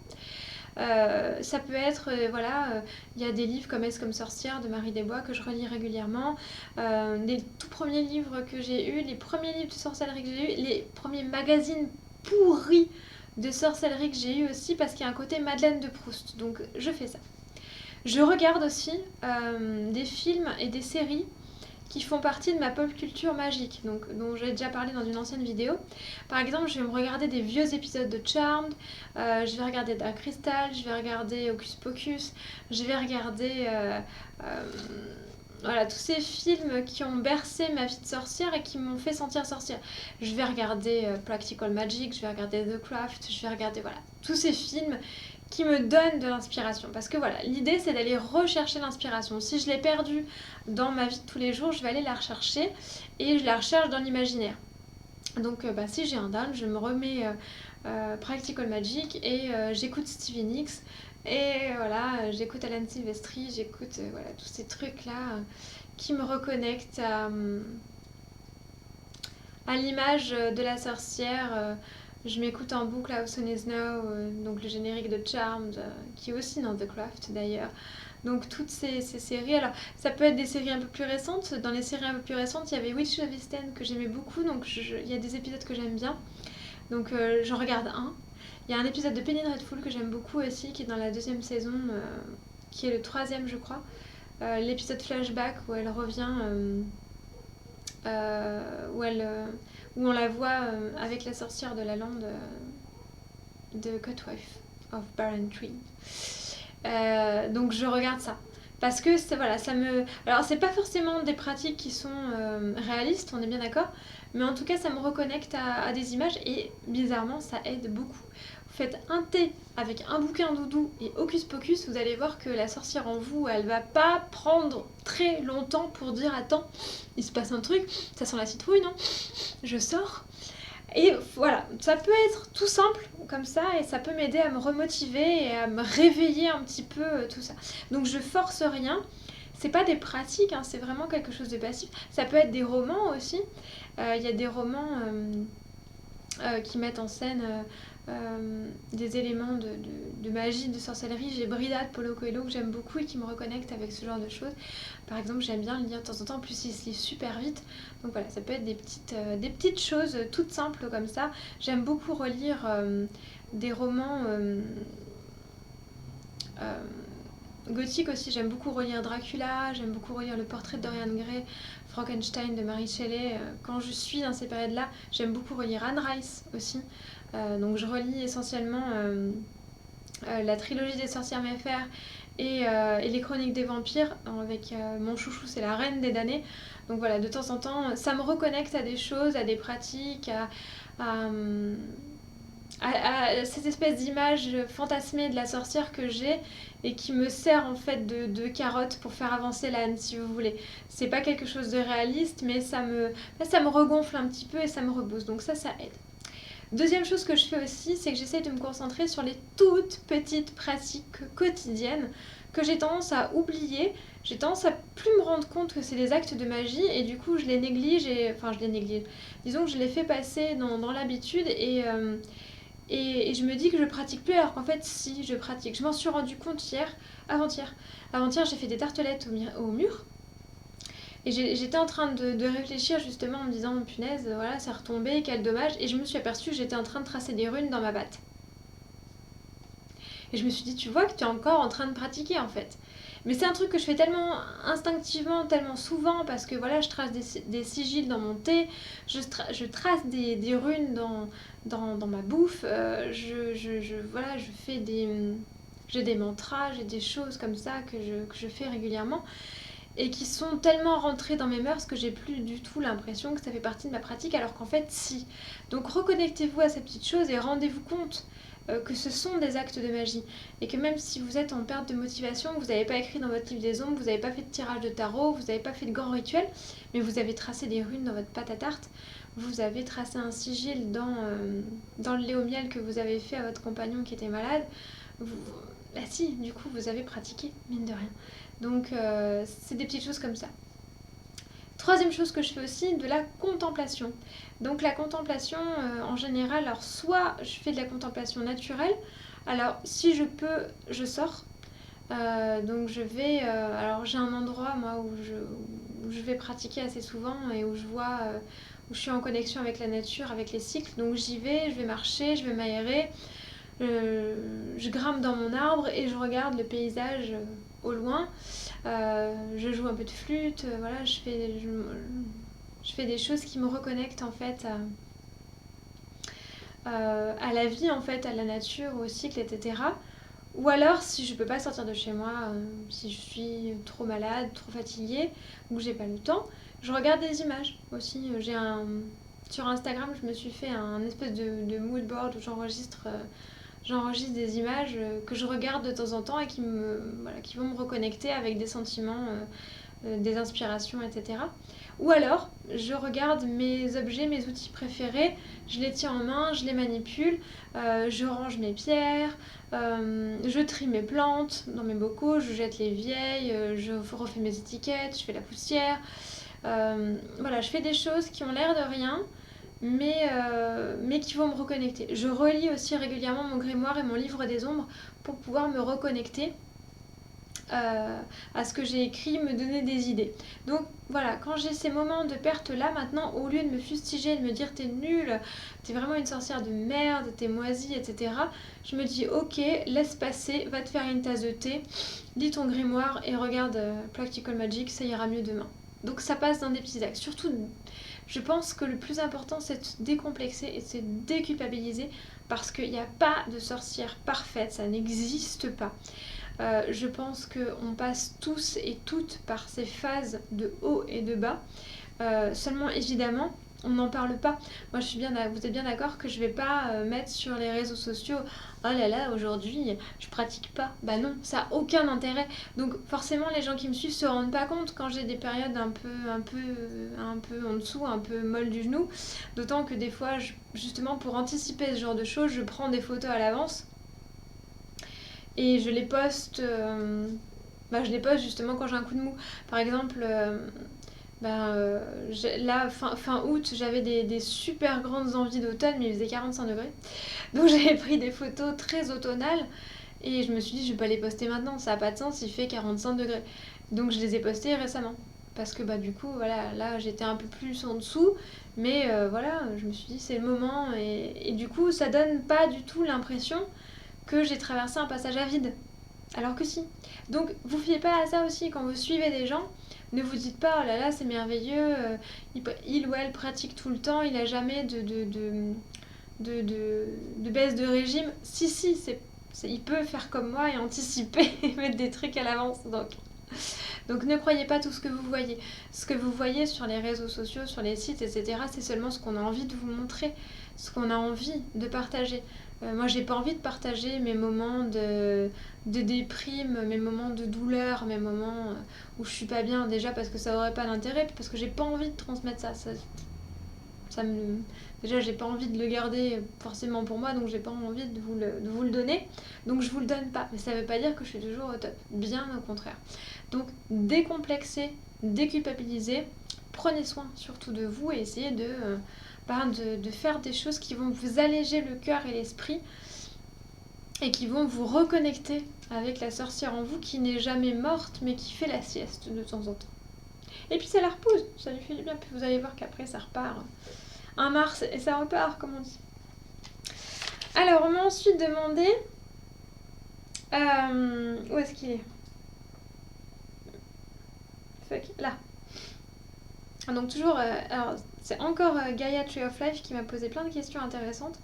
Ça peut être, il y a des livres comme Est-ce comme sorcière de Marie Desbois que je relis régulièrement. Les tout premiers livres que j'ai eus, les premiers livres de sorcellerie que j'ai eus, les premiers magazines pourris de sorcellerie que j'ai eu aussi, parce qu'il y a un côté Madeleine de Proust, donc je fais ça. Je regarde aussi des films et des séries qui font partie de ma pop culture magique, donc, dont j'ai déjà parlé dans une ancienne vidéo. Par exemple, je vais me regarder des vieux épisodes de Charmed, je vais regarder Dark Crystal, je vais regarder Hocus Pocus, je vais regarder voilà, tous ces films qui ont bercé ma vie de sorcière et qui m'ont fait sentir sorcière. Je vais regarder Practical Magic, je vais regarder The Craft, je vais regarder voilà, tous ces films qui me donnent de l'inspiration. Parce que voilà, l'idée c'est d'aller rechercher l'inspiration. Si je l'ai perdue dans ma vie de tous les jours, je vais aller la rechercher et je la recherche dans l'imaginaire. Donc si j'ai un down, je me remets Practical Magic et j'écoute Stevie Nicks. Et voilà, j'écoute Alan Silvestri, j'écoute voilà, tous ces trucs-là qui me reconnectent à l'image de la sorcière. Je m'écoute en boucle How Soon Is Now, donc le générique de Charmed, qui est aussi dans The Craft d'ailleurs. Donc toutes ces séries, alors ça peut être des séries un peu plus récentes. Dans les séries un peu plus récentes, il y avait Witch of East End que j'aimais beaucoup, donc il y a des épisodes que j'aime bien. Donc j'en regarde un. Il y a un épisode de Penny Dreadful que j'aime beaucoup aussi, qui est dans la deuxième saison, qui est le 3e je crois. L'épisode flashback où elle revient, où on la voit avec la sorcière de la lande de Cutwife of Barren Tree. Donc je regarde ça. Parce que voilà, ça me... Alors c'est pas forcément des pratiques qui sont réalistes, on est bien d'accord, mais en tout cas ça me reconnecte à des images et bizarrement ça aide beaucoup. Vous faites un thé avec un bouquin doudou et Hocus Pocus, vous allez voir que la sorcière en vous, elle va pas prendre très longtemps pour dire attends, il se passe un truc, ça sent la citrouille non? Je sors. Et voilà, ça peut être tout simple comme ça et ça peut m'aider à me remotiver et à me réveiller un petit peu tout ça. Donc je force rien, c'est pas des pratiques, hein, c'est vraiment quelque chose de passif. Ça peut être des romans aussi, il y a des romans qui mettent en scène des éléments de magie, de sorcellerie. J'ai Brida de Paulo Coelho que j'aime beaucoup et qui me reconnecte avec ce genre de choses. Par exemple, j'aime bien le lire de temps en temps, en plus il se lit super vite. Donc voilà, ça peut être des petites choses toutes simples comme ça. J'aime beaucoup relire des romans gothiques aussi. J'aime beaucoup relire Dracula, j'aime beaucoup relire Le Portrait de Dorian Gray, Frankenstein de Mary Shelley. Quand je suis dans ces périodes-là, j'aime beaucoup relire Anne Rice aussi. Donc je relis essentiellement la trilogie des sorcières méfères et les chroniques des vampires avec mon chouchou, c'est la Reine des damnés. Donc voilà, de temps en temps, ça me reconnecte à des choses, à des pratiques, à cette espèce d'image fantasmée de la sorcière que j'ai et qui me sert en fait de carotte pour faire avancer l'âne si vous voulez. C'est pas quelque chose de réaliste mais ça me regonfle un petit peu et ça me rebooste, donc ça aide. Deuxième chose que je fais aussi, c'est que j'essaie de me concentrer sur les toutes petites pratiques quotidiennes que j'ai tendance à oublier. J'ai tendance à plus me rendre compte que c'est des actes de magie et du coup je les néglige, disons que je les fais passer dans l'habitude et je me dis que je pratique plus alors qu'en fait si je pratique. Je m'en suis rendu compte avant-hier. Avant-hier j'ai fait des tartelettes au mur. Et j'étais en train de réfléchir justement en me disant punaise, voilà, ça retombait, quel dommage. Et je me suis aperçue que j'étais en train de tracer des runes dans ma batte. Et je me suis dit, tu vois que tu es encore en train de pratiquer en fait. Mais c'est un truc que je fais tellement instinctivement, tellement souvent, parce que voilà, je trace des sigils dans mon thé, je trace des runes dans ma bouffe, voilà, je fais j'ai des mantras, j'ai des choses comme ça que je fais régulièrement. et qui sont tellement rentrées dans mes mœurs que j'ai plus du tout l'impression que ça fait partie de ma pratique, alors qu'en fait si. Donc reconnectez-vous à ces petites choses et rendez-vous compte que ce sont des actes de magie, et que même si vous êtes en perte de motivation, vous n'avez pas écrit dans votre livre des ombres, vous n'avez pas fait de tirage de tarot, vous n'avez pas fait de grands rituels, mais vous avez tracé des runes dans votre pâte à tarte, vous avez tracé un sigil dans le lait au miel que vous avez fait à votre compagnon qui était malade, bah si, du coup vous avez pratiqué, mine de rien. Donc c'est des petites choses comme ça. Troisième chose que je fais aussi, de la contemplation. Donc la contemplation, en général, alors soit je fais de la contemplation naturelle, alors si je peux, je sors. Donc je vais, alors j'ai un endroit moi où je vais pratiquer assez souvent et où je vois, où je suis en connexion avec la nature, avec les cycles. Donc j'y vais, je vais marcher, je vais m'aérer, je grimpe dans mon arbre et je regarde le paysage au loin. Je joue un peu de flûte, voilà, je fais des choses qui me reconnectent en fait à la vie, en fait, à la nature, au cycle, etc. Ou alors, si je peux pas sortir de chez moi, si je suis trop malade, trop fatiguée, ou que j'ai pas le temps, je regarde des images aussi. Sur Instagram, je me suis fait un espèce de mood board où j'enregistre des images que je regarde de temps en temps et qui vont me reconnecter avec des sentiments, des inspirations, etc. Ou alors, je regarde mes objets, mes outils préférés, je les tiens en main, je les manipule, je range mes pierres, je trie mes plantes dans mes bocaux, je jette les vieilles, je refais mes étiquettes, je fais la poussière. Voilà, je fais des choses qui ont l'air de rien, mais qui vont me reconnecter. Je relis aussi régulièrement mon grimoire et mon livre des ombres pour pouvoir me reconnecter à ce que j'ai écrit, me donner des idées. Donc voilà, quand j'ai ces moments de perte là maintenant, au lieu de me fustiger, de me dire t'es nulle, t'es vraiment une sorcière de merde, t'es moisie, etc., je me dis ok, laisse passer, va te faire une tasse de thé, lis ton grimoire et regarde Practical Magic, ça ira mieux demain. Donc ça passe dans des petits actes. Surtout, je pense que le plus important c'est de se décomplexer et de se déculpabiliser, parce qu'il n'y a pas de sorcière parfaite, ça n'existe pas. Je pense qu'on passe tous et toutes par ces phases de haut et de bas. Seulement, évidemment, on n'en parle pas. Moi, vous êtes bien d'accord que je vais pas mettre sur les réseaux sociaux oh là là, aujourd'hui, je pratique pas. Bah non, ça a aucun intérêt. Donc, forcément, les gens qui me suivent se rendent pas compte quand j'ai des périodes un peu en dessous, un peu molles du genou. D'autant que des fois, justement, pour anticiper ce genre de choses, je prends des photos à l'avance. Et je les poste justement quand j'ai un coup de mou. Par exemple, là, fin août, j'avais des super grandes envies d'automne, mais il faisait 45 degrés. Donc j'avais pris des photos très automnales et je me suis dit, je vais pas les poster maintenant, ça n'a pas de sens, il fait 45 degrés. Donc je les ai postées récemment. Parce que du coup, voilà, là j'étais un peu plus en dessous, mais voilà, je me suis dit c'est le moment, et du coup ça donne pas du tout l'impression que j'ai traversé un passage à vide. Alors que si. Donc vous fiez pas à ça aussi quand vous suivez des gens. Ne vous dites pas oh là là c'est merveilleux, il ou elle pratique tout le temps, il a jamais de baisse de régime. Si il peut faire comme moi et anticiper et mettre des trucs à l'avance. Donc ne croyez pas tout ce que vous voyez. Ce que vous voyez sur les réseaux sociaux, sur les sites, etc., c'est seulement ce qu'on a envie de vous montrer, ce qu'on a envie de partager. Moi, j'ai pas envie de partager mes moments de déprime, mes moments de douleur, mes moments où je suis pas bien, déjà parce que ça aurait pas d'intérêt, puis parce que j'ai pas envie de transmettre ça. Déjà, j'ai pas envie de le garder forcément pour moi, donc j'ai pas envie de vous le donner. Donc je vous le donne pas. Mais ça veut pas dire que je suis toujours au top. Bien au contraire. Donc décomplexer, déculpabiliser, prenez soin surtout de vous et essayez de faire des choses qui vont vous alléger le cœur et l'esprit et qui vont vous reconnecter avec la sorcière en vous qui n'est jamais morte mais qui fait la sieste de temps en temps. Et puis ça la repousse, ça lui fait du bien, puis vous allez voir qu'après ça repart un mars et ça repart comme on dit. Alors on m'a ensuite demandé où est-ce qu'il est là. Donc toujours, alors c'est encore Gaia Tree of Life qui m'a posé plein de questions intéressantes.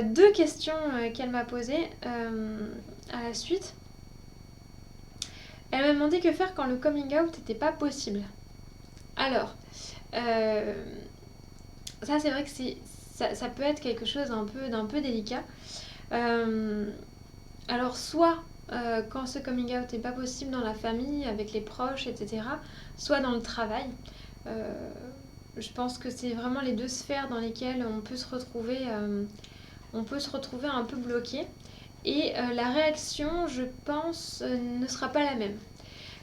Deux questions qu'elle m'a posées à la suite. Elle m'a demandé que faire quand le coming out n'était pas possible. Alors, euh, ça c'est vrai que ça peut être quelque chose d'un peu délicat. Euh, alors soit quand ce coming out n'est pas possible dans la famille, avec les proches, etc., soit dans le travail. Euh, je pense que c'est vraiment les deux sphères dans lesquelles on peut se retrouver un peu bloqué. Et la réaction, je pense, ne sera pas la même.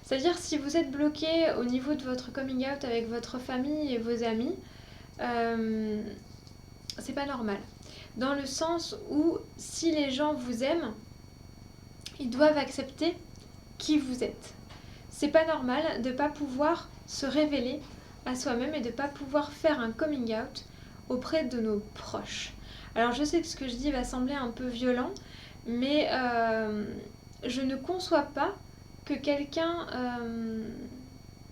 C'est-à-dire si vous êtes bloqué au niveau de votre coming out avec votre famille et vos amis, euh, c'est pas normal. Dans le sens où si les gens vous aiment, ils doivent accepter qui vous êtes. C'est pas normal de ne pas pouvoir se révéler à soi-même et de ne pas pouvoir faire un coming out auprès de nos proches. Alors je sais que ce que je dis va sembler un peu violent, mais je ne conçois pas que quelqu'un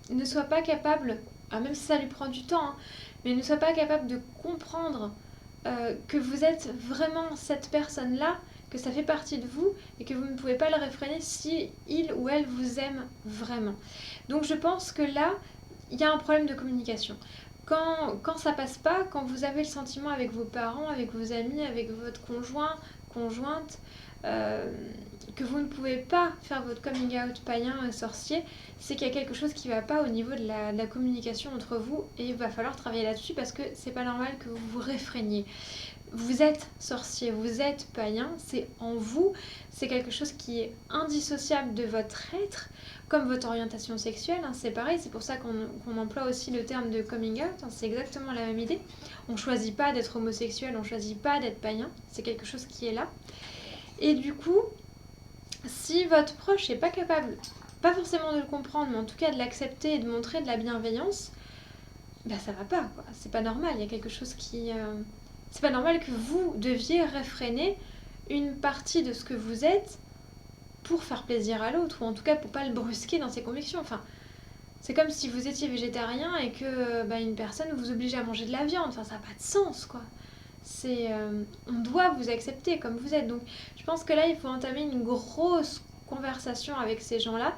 ne soit pas capable, même si ça lui prend du temps, hein, mais ne soit pas capable de comprendre que vous êtes vraiment cette personne-là, que ça fait partie de vous et que vous ne pouvez pas le réfréner si il ou elle vous aime vraiment. Donc je pense que là, il y a un problème de communication. Quand ça passe pas, quand vous avez le sentiment avec vos parents, avec vos amis, avec votre conjoint, conjointe, euh, que vous ne pouvez pas faire votre coming out païen sorcier, c'est qu'il y a quelque chose qui ne va pas au niveau de la communication entre vous et il va falloir travailler là-dessus parce que c'est pas normal que vous vous réfréniez. Vous êtes sorcier, vous êtes païen, c'est en vous, c'est quelque chose qui est indissociable de votre être, comme votre orientation sexuelle, hein, c'est pareil, c'est pour ça qu'on emploie aussi le terme de coming out, hein, c'est exactement la même idée. On ne choisit pas d'être homosexuel, on ne choisit pas d'être païen, c'est quelque chose qui est là. Et du coup, si votre proche n'est pas capable, pas forcément de le comprendre, mais en tout cas de l'accepter et de montrer de la bienveillance, bah ça va pas, quoi. C'est pas normal, il y a quelque chose qui... C'est pas normal que vous deviez réfréner une partie de ce que vous êtes pour faire plaisir à l'autre, ou en tout cas pour pas le brusquer dans ses convictions. Enfin, c'est comme si vous étiez végétarien et que une personne vous oblige à manger de la viande. Enfin, ça n'a pas de sens, quoi. On doit vous accepter comme vous êtes. Donc, je pense que là, il faut entamer une grosse conversation avec ces gens-là,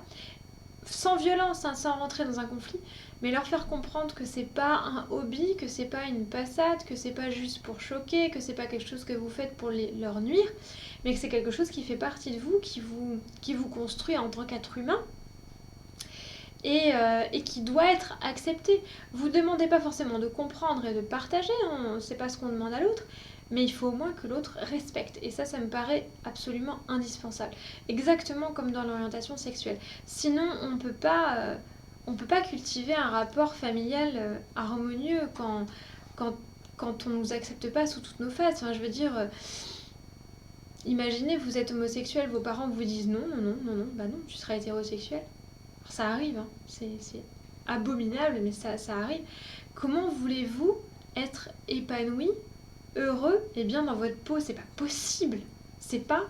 sans violence, hein, sans rentrer dans un conflit, mais leur faire comprendre que c'est pas un hobby, que c'est pas une passade, que c'est pas juste pour choquer, que c'est pas quelque chose que vous faites pour leur nuire, mais que c'est quelque chose qui fait partie de vous, qui vous construit en tant qu'être humain. Et qui doit être accepté. Vous ne demandez pas forcément de comprendre et de partager, hein, c'est pas ce qu'on demande à l'autre, mais il faut au moins que l'autre respecte. Et ça me paraît absolument indispensable. Exactement comme dans l'orientation sexuelle. Sinon, on peut pas cultiver un rapport familial harmonieux quand on ne nous accepte pas sous toutes nos faces. Enfin, je veux dire, imaginez, vous êtes homosexuel, vos parents vous disent non, non, non, non, non, bah non, tu seras hétérosexuel. Ça arrive, hein. C'est abominable, mais ça arrive. Comment voulez-vous être épanoui, heureux et bien dans votre peau? C'est pas possible. C'est pas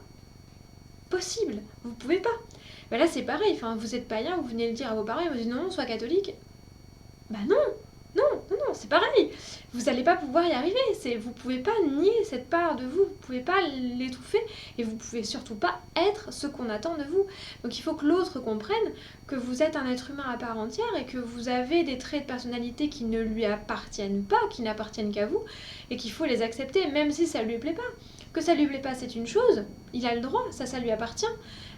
possible. Vous pouvez pas. Bah là, c'est pareil. Enfin, vous êtes païen, vous venez le dire à vos parents, ils vous disent non, non, sois catholique. Bah non, non, non, non, c'est pareil. Vous n'allez pas pouvoir y arriver. Vous pouvez pas nier cette part de vous. Vous pouvez pas l'étouffer et vous pouvez surtout pas être ce qu'on attend de vous. Donc il faut que l'autre comprenne que vous êtes un être humain à part entière et que vous avez des traits de personnalité qui ne lui appartiennent pas, qui n'appartiennent qu'à vous et qu'il faut les accepter même si ça lui plaît pas. Que ça lui plaît pas, c'est une chose. Il a le droit, ça lui appartient.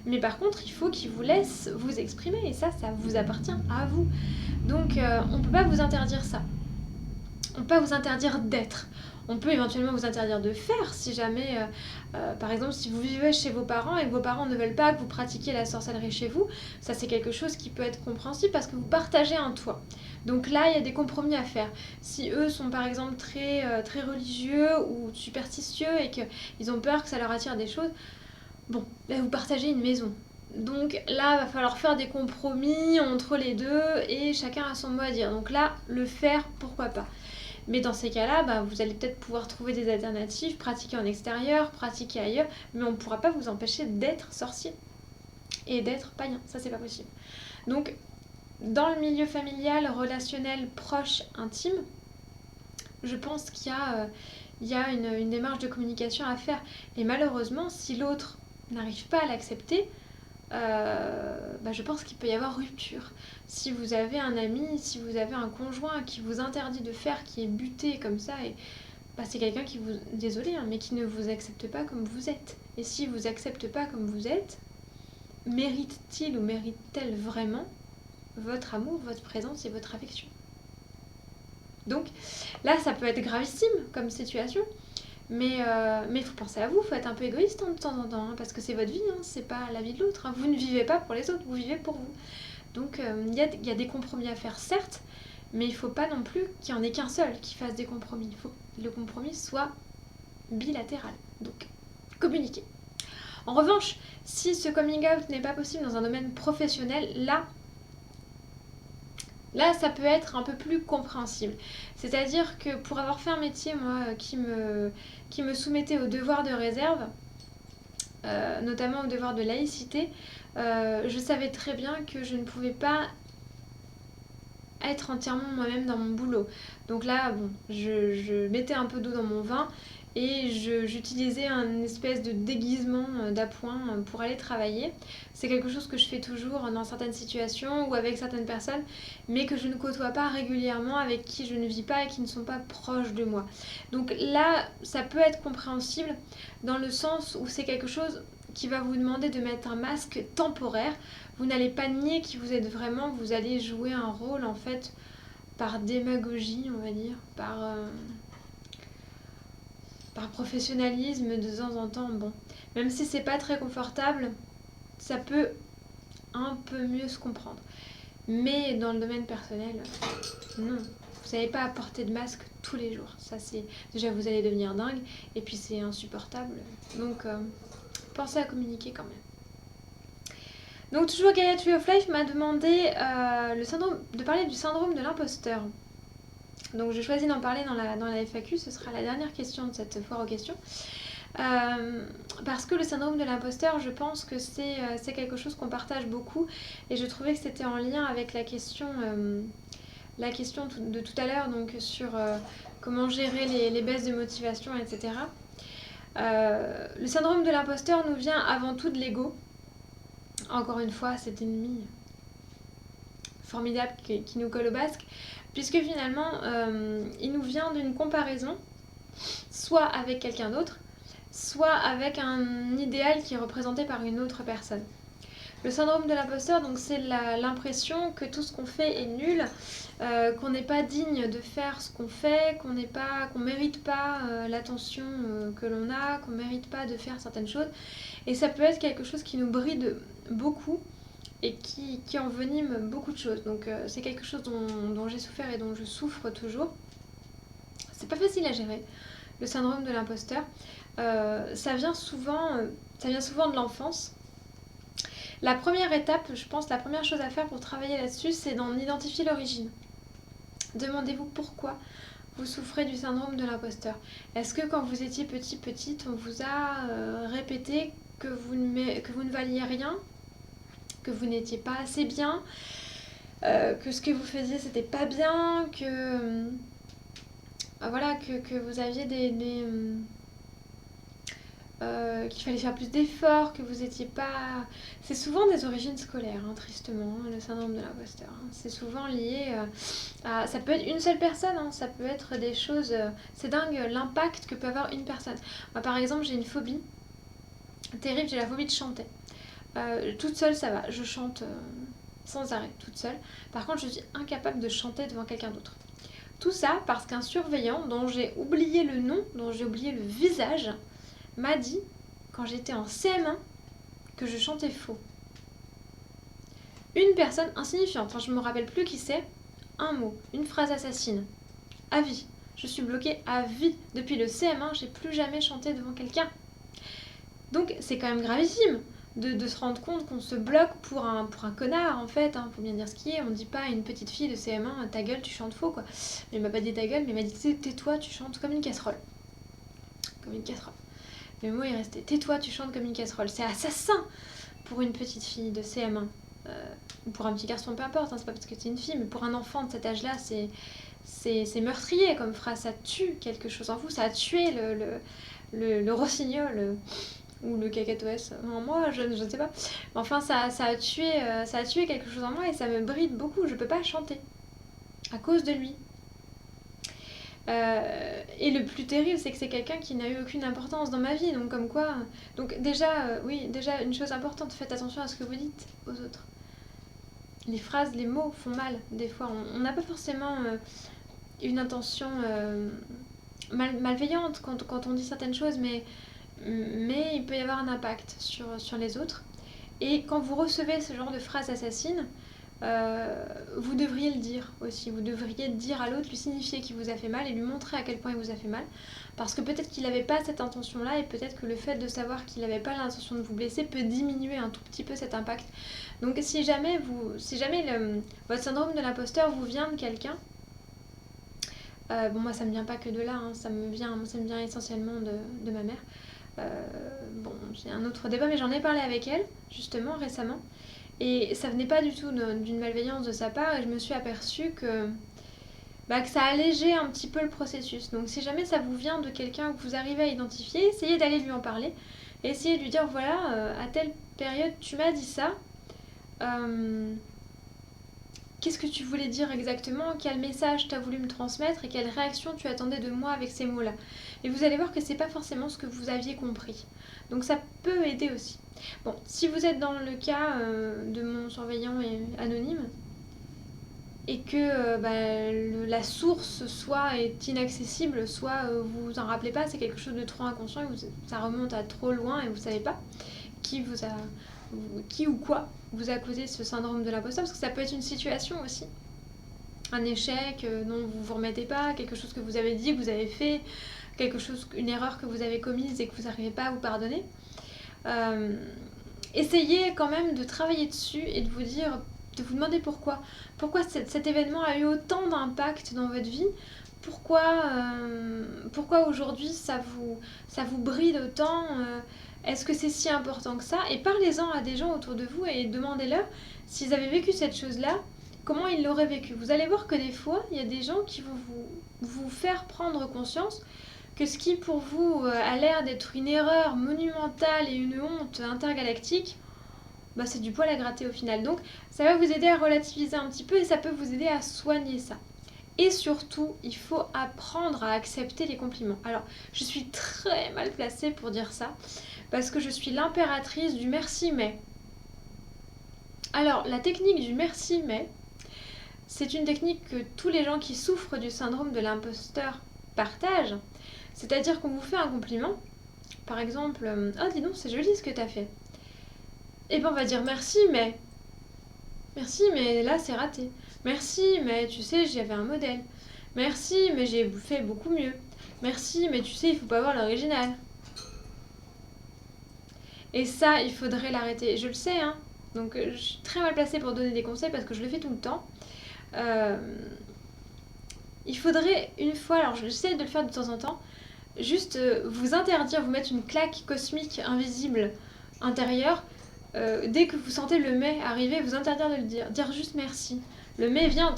Mais par contre, il faut qu'il vous laisse vous exprimer et ça vous appartient à vous. Donc on ne peut pas vous interdire ça. On ne peut pas vous interdire d'être. On peut éventuellement vous interdire de faire si jamais, par exemple, si vous vivez chez vos parents et que vos parents ne veulent pas que vous pratiquiez la sorcellerie chez vous, ça c'est quelque chose qui peut être compréhensible parce que vous partagez un toit. Donc là, il y a des compromis à faire. Si eux sont par exemple très religieux ou superstitieux et qu'ils ont peur que ça leur attire des choses, bon, là vous partagez une maison. Donc là, il va falloir faire des compromis entre les deux et chacun a son mot à dire. Donc là, le faire, pourquoi pas. Mais dans ces cas-là, vous allez peut-être pouvoir trouver des alternatives, pratiquer en extérieur, pratiquer ailleurs, mais on ne pourra pas vous empêcher d'être sorcier et d'être païen. Ça, c'est pas possible. Donc, dans le milieu familial, relationnel, proche, intime, je pense qu'il y a une démarche de communication à faire. Et malheureusement, si l'autre n'arrive pas à l'accepter, je pense qu'il peut y avoir rupture. Si vous avez un ami, si vous avez un conjoint qui vous interdit de faire, qui est buté comme ça, et c'est quelqu'un qui vous, désolé, hein, mais qui ne vous accepte pas comme vous êtes. Et s'il vous accepte pas comme vous êtes, mérite-t-il ou mérite-t-elle vraiment votre amour, votre présence et votre affection? Donc là, ça peut être gravissime comme situation. Mais il faut penser à vous, il faut être un peu égoïste de temps en temps, hein, parce que c'est votre vie, hein, c'est pas la vie de l'autre. Hein. Vous ne vivez pas pour les autres, vous vivez pour vous. Donc il y a des compromis à faire, certes, mais il ne faut pas non plus qu'il n'y en ait qu'un seul qui fasse des compromis. Il faut que le compromis soit bilatéral, donc communiquer. En revanche, si ce coming out n'est pas possible dans un domaine professionnel, là, ça peut être un peu plus compréhensible. C'est-à-dire que pour avoir fait un métier, moi, qui me soumettait au devoir de réserve, notamment au devoir de laïcité, je savais très bien que je ne pouvais pas être entièrement moi-même dans mon boulot. Donc là, bon, je mettais un peu d'eau dans mon vin et j'utilisais un espèce de déguisement d'appoint pour aller travailler. C'est quelque chose que je fais toujours dans certaines situations ou avec certaines personnes, mais que je ne côtoie pas régulièrement, avec qui je ne vis pas et qui ne sont pas proches de moi. Donc là, ça peut être compréhensible dans le sens où c'est quelque chose qui va vous demander de mettre un masque temporaire. Vous n'allez pas nier qui vous êtes vraiment, vous allez jouer un rôle en fait par démagogie, on va dire, par professionnalisme de temps en temps. Bon, même si c'est pas très confortable, ça peut un peu mieux se comprendre. Mais dans le domaine personnel, non. Vous n'avez pas à porter de masque tous les jours. Ça, c'est déjà, vous allez devenir dingue et puis c'est insupportable. Donc pensez à communiquer quand même. Donc toujours Gaia Tree of Life m'a demandé de parler du syndrome de l'imposteur. Donc j'ai choisi d'en parler dans la FAQ, ce sera la dernière question de cette foire aux questions. Parce que le syndrome de l'imposteur, je pense que c'est quelque chose qu'on partage beaucoup et je trouvais que c'était en lien avec la question de tout à l'heure, donc sur comment gérer les baisses de motivation, etc. Le syndrome de l'imposteur nous vient avant tout de l'ego. Encore une fois, cet ennemi formidable qui nous colle au basque, puisque finalement, il nous vient d'une comparaison, soit avec quelqu'un d'autre, soit avec un idéal qui est représenté par une autre personne. Le syndrome de l'imposteur, donc c'est l'impression que tout ce qu'on fait est nul, qu'on n'est pas digne de faire ce qu'on fait, qu'on mérite pas l'attention que l'on a, qu'on mérite pas de faire certaines choses. Et ça peut être quelque chose qui nous bride beaucoup et qui envenime beaucoup de choses. Donc c'est quelque chose dont j'ai souffert et dont je souffre toujours. C'est pas facile à gérer, le syndrome de l'imposteur. Ça vient souvent de l'enfance. La première étape, je pense, la première chose à faire pour travailler là-dessus, c'est d'en identifier l'origine. Demandez-vous pourquoi vous souffrez du syndrome de l'imposteur. Est-ce que quand vous étiez petite, on vous a répété que vous ne valiez rien, que vous n'étiez pas assez bien, que ce que vous faisiez c'était pas bien, que vous aviez qu'il fallait faire plus d'efforts, que vous étiez pas... C'est souvent des origines scolaires, hein, tristement, hein, le syndrome de l'imposteur. Hein. C'est souvent lié à... Ça peut être une seule personne, hein, ça peut être des choses... c'est dingue l'impact que peut avoir une personne. Moi, par exemple, j'ai une phobie terrible, j'ai la phobie de chanter. Toute seule, ça va, je chante sans arrêt, toute seule. Par contre, je suis incapable de chanter devant quelqu'un d'autre. Tout ça parce qu'un surveillant, dont j'ai oublié le nom, dont j'ai oublié le visage, m'a dit, quand j'étais en CM1, que je chantais faux. Une personne insignifiante, je ne me rappelle plus qui c'est, un mot, une phrase assassine. À vie. Je suis bloquée à vie. Depuis le CM1, j'ai plus jamais chanté devant quelqu'un. Donc c'est quand même gravissime de se rendre compte qu'on se bloque pour un connard en fait, hein, faut bien dire ce qui est. On dit pas à une petite fille de CM1, ta gueule, tu chantes faux quoi. Mais il m'a pas dit ta gueule, mais il m'a dit tais-toi, tu chantes comme une casserole. Comme une casserole. Le mot est resté. Tais-toi, tu chantes comme une casserole. C'est assassin pour une petite fille de CM1. Ou pour un petit garçon, peu importe, hein, c'est pas parce que c'est une fille, mais pour un enfant de cet âge-là, c'est meurtrier comme phrase. Ça tue quelque chose en vous, ça a tué le rossignol ou le cacatoès en moi, je ne sais pas. Mais enfin, ça a tué quelque chose en moi et ça me bride beaucoup. Je peux pas chanter à cause de lui. Et le plus terrible, c'est que c'est quelqu'un qui n'a eu aucune importance dans ma vie. Donc, comme quoi. Donc, déjà, oui, déjà, une chose importante, faites attention à ce que vous dites aux autres. Les phrases, les mots font mal, des fois. On n'a pas forcément une intention malveillante quand on dit certaines choses, mais il peut y avoir un impact sur les autres. Et quand vous recevez ce genre de phrases assassines, vous devriez le dire aussi. Vous devriez dire à l'autre, lui signifier qu'il vous a fait mal et lui montrer à quel point il vous a fait mal. Parce que peut-être qu'il n'avait pas cette intention-là et peut-être que le fait de savoir qu'il n'avait pas l'intention de vous blesser peut diminuer un tout petit peu cet impact. Donc si jamais votre syndrome de l'imposteur vous vient de quelqu'un, bon moi ça me vient pas que de là, hein, ça me vient essentiellement de ma mère. Bon, j'ai un autre débat, mais j'en ai parlé avec elle, justement, récemment. Et ça venait pas du tout d'une malveillance de sa part, et je me suis aperçue que ça allégeait un petit peu le processus. Donc si jamais ça vous vient de quelqu'un que vous arrivez à identifier, essayez d'aller lui en parler. Et essayez de lui dire, voilà, à telle période, tu m'as dit ça. Qu'est-ce que tu voulais dire exactement? Quel message tu as voulu me transmettre? Et quelle réaction tu attendais de moi avec ces mots-là? Et vous allez voir que c'est pas forcément ce que vous aviez compris. Donc ça peut aider aussi. Bon, si vous êtes dans le cas de mon surveillant anonyme, et que la source soit est inaccessible, soit vous vous en rappelez pas, c'est quelque chose de trop inconscient, et ça remonte à trop loin et vous savez pas qui ou quoi vous a causé ce syndrome de l'imposteur, parce que ça peut être une situation aussi, un échec dont vous vous remettez pas, quelque chose que vous avez dit, que vous avez fait, une erreur que vous avez commise et que vous n'arrivez pas à vous pardonner. Essayez quand même de travailler dessus et de vous demander pourquoi cet événement a eu autant d'impact dans votre vie, pourquoi aujourd'hui ça vous bride autant, est-ce que c'est si important que ça? Et parlez-en à des gens autour de vous et demandez-leur s'ils avaient vécu cette chose-là, comment ils l'auraient vécu. Vous allez voir que des fois, il y a des gens qui vont vous faire prendre conscience que ce qui pour vous a l'air d'être une erreur monumentale et une honte intergalactique, c'est du poil à gratter au final. Donc ça va vous aider à relativiser un petit peu et ça peut vous aider à soigner ça. Et surtout, il faut apprendre à accepter les compliments. Alors, je suis très mal placée pour dire ça, parce que je suis l'impératrice du merci mais. Alors, la technique du merci mais, c'est une technique que tous les gens qui souffrent du syndrome de l'imposteur partagent. C'est-à-dire qu'on vous fait un compliment, par exemple, oh dis donc, c'est joli ce que t'as fait. Et ben on va dire merci mais là c'est raté. Merci mais tu sais j'avais un modèle. Merci mais j'ai fait beaucoup mieux. Merci mais tu sais il faut pas voir l'original. Et ça il faudrait l'arrêter. Je le sais hein. Donc je suis très mal placée pour donner des conseils parce que je le fais tout le temps. Il faudrait une fois, alors j'essaie de le faire de temps en temps, juste vous interdire, vous mettre une claque cosmique invisible intérieure. Dès que vous sentez le mais arriver, vous interdire de le dire juste merci. Le mais vient,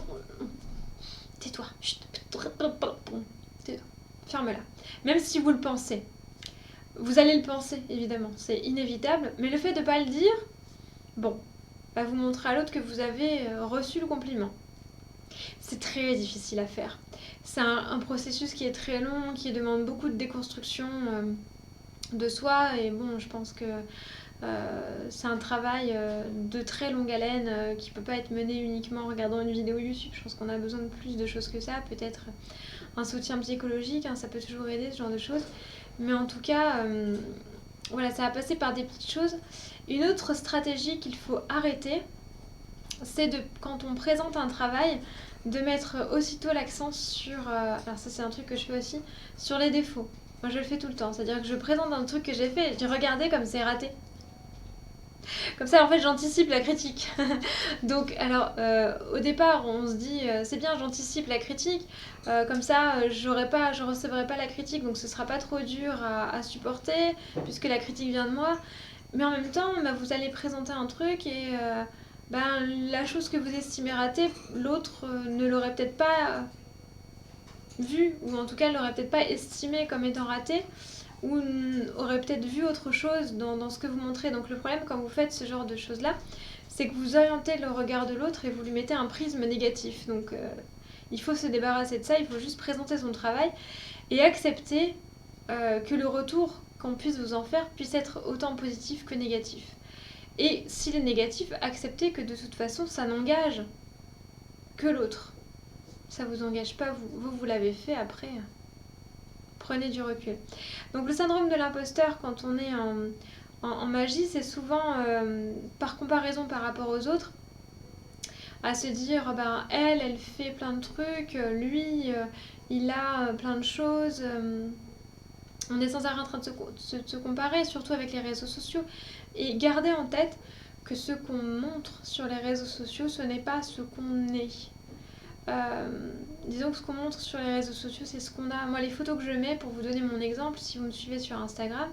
tais-toi, ferme-la. Même si vous le pensez, vous allez le penser évidemment, c'est inévitable, mais le fait de ne pas le dire, va vous montrer à l'autre que vous avez reçu le compliment. C'est très difficile à faire. C'est un processus qui est très long, qui demande beaucoup de déconstruction de soi, et bon, je pense que c'est un travail de très longue haleine qui ne peut pas être mené uniquement en regardant une vidéo YouTube. Je pense qu'on a besoin de plus de choses que ça. Peut-être un soutien psychologique, hein, ça peut toujours aider, ce genre de choses. Mais en tout cas, ça va passer par des petites choses. Une autre stratégie qu'il faut arrêter, c'est quand on présente un travail, de mettre aussitôt l'accent sur... alors ça c'est un truc que je fais aussi, sur les défauts. Moi je le fais tout le temps, c'est-à-dire que je présente un truc que j'ai fait et je dis regardez comme c'est raté. Comme ça, en fait, j'anticipe la critique. Donc, alors, au départ, on se dit, c'est bien, j'anticipe la critique. Comme ça, je recevrai pas la critique, donc ce sera pas trop dur à supporter, puisque la critique vient de moi. Mais en même temps, vous allez présenter un truc et la chose que vous estimez ratée, l'autre ne l'aurait peut-être pas vue, ou en tout cas, l'aurait peut-être pas estimée comme étant ratée. ou aurait peut-être vu autre chose dans ce que vous montrez. Donc le problème quand vous faites ce genre de choses-là, c'est que vous orientez le regard de l'autre et vous lui mettez un prisme négatif. Donc il faut se débarrasser de ça, il faut juste présenter son travail et accepter que le retour qu'on puisse vous en faire puisse être autant positif que négatif. Et s'il est négatif, acceptez que de toute façon, ça n'engage que l'autre. Ça vous engage pas, vous l'avez fait, après, prenez du recul. Donc le syndrome de l'imposteur, quand on est en magie, c'est souvent par comparaison par rapport aux autres, à se dire, ben, elle fait plein de trucs, lui, il a plein de choses... on est sans arrêt en train de se comparer, surtout avec les réseaux sociaux. Et gardez en tête que ce qu'on montre sur les réseaux sociaux, ce n'est pas ce qu'on est. Disons que ce qu'on montre sur les réseaux sociaux, c'est ce qu'on a. Moi, les photos que je mets, pour vous donner mon exemple, si vous me suivez sur Instagram,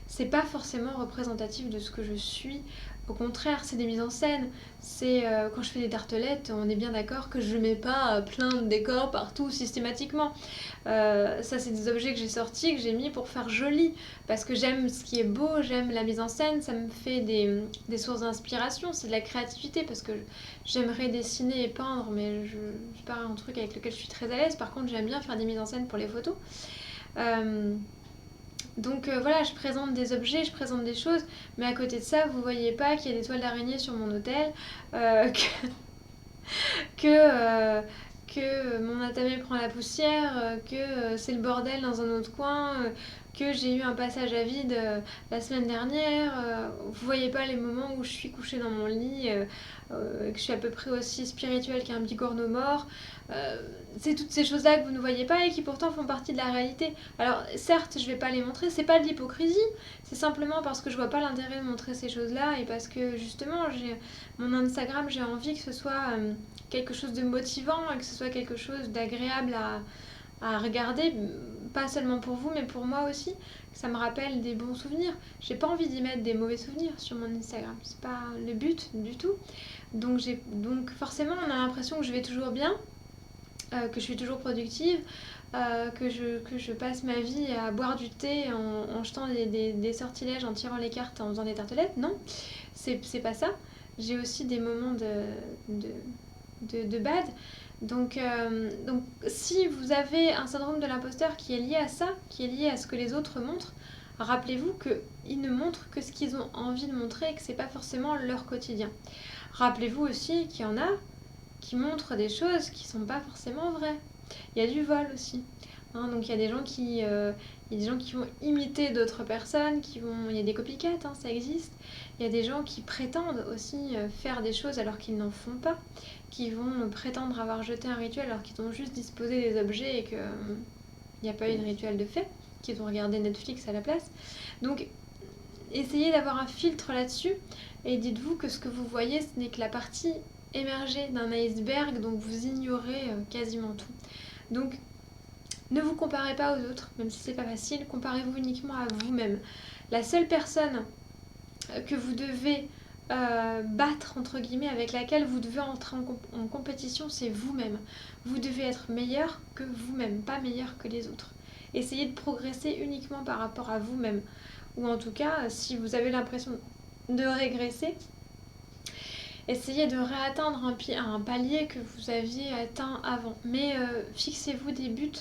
c'est pas forcément représentatif de ce que je suis. Au contraire, c'est des mises en scène. C'est quand je fais des tartelettes, on est bien d'accord que je mets pas plein de décors partout systématiquement. Ça, c'est des objets que j'ai sortis, que j'ai mis pour faire joli. Parce que j'aime ce qui est beau, j'aime la mise en scène, ça me fait des sources d'inspiration, c'est de la créativité. Parce que j'aimerais dessiner et peindre, mais c'est pas un truc avec lequel je suis très à l'aise. Par contre, j'aime bien faire des mises en scène pour les photos. Donc voilà, je présente des objets, je présente des choses, mais à côté de ça, vous voyez pas qu'il y a des toiles d'araignée sur mon hôtel, que mon attamé prend la poussière, que c'est le bordel dans un autre coin, que j'ai eu un passage à vide la semaine dernière. Vous voyez pas les moments où je suis couchée dans mon lit, que je suis à peu près aussi spirituelle qu'un bigorneau mort. C'est toutes ces choses-là que vous ne voyez pas et qui pourtant font partie de la réalité. Alors certes, je vais pas les montrer, c'est pas de l'hypocrisie, c'est simplement parce que je vois pas l'intérêt de montrer ces choses-là et parce que justement, mon Instagram, j'ai envie que ce soit quelque chose de motivant et que ce soit quelque chose d'agréable à regarder, pas seulement pour vous mais pour moi aussi, que ça me rappelle des bons souvenirs. J'ai pas envie d'y mettre des mauvais souvenirs sur mon Instagram, c'est pas le but du tout. Donc forcément on a l'impression que je vais toujours bien, que je suis toujours productive, que je passe ma vie à boire du thé en jetant des sortilèges, en tirant les cartes, en faisant des tartelettes. Non, c'est pas ça. J'ai aussi des moments de bad. Donc si vous avez un syndrome de l'imposteur qui est lié à ça, qui est lié à ce que les autres montrent, rappelez-vous qu'ils ne montrent que ce qu'ils ont envie de montrer et que c'est pas forcément leur quotidien. Rappelez-vous aussi qu'il y en a qui montrent des choses qui sont pas forcément vraies. Il y a du vol aussi. Donc il y a des gens qui vont imiter d'autres personnes, il y a des copycats, ça existe. Il y a des gens qui prétendent aussi faire des choses alors qu'ils n'en font pas, qui vont prétendre avoir jeté un rituel alors qu'ils ont juste disposé des objets et qu'il n'y a pas eu de rituel de fait, qu'ils ont regardé Netflix à la place. Donc essayez d'avoir un filtre là-dessus et dites-vous que ce que vous voyez, ce n'est que la partie émergée d'un iceberg, donc vous ignorez quasiment tout. Donc ne vous comparez pas aux autres, même si c'est pas facile, comparez-vous uniquement à vous-même. La seule personne que vous devez battre, entre guillemets, avec laquelle vous devez entrer en compétition, c'est vous-même. Vous devez être meilleur que vous-même, pas meilleur que les autres. Essayez de progresser uniquement par rapport à vous-même. Ou en tout cas, si vous avez l'impression de régresser, essayez de réatteindre un palier que vous aviez atteint avant. Mais fixez-vous des buts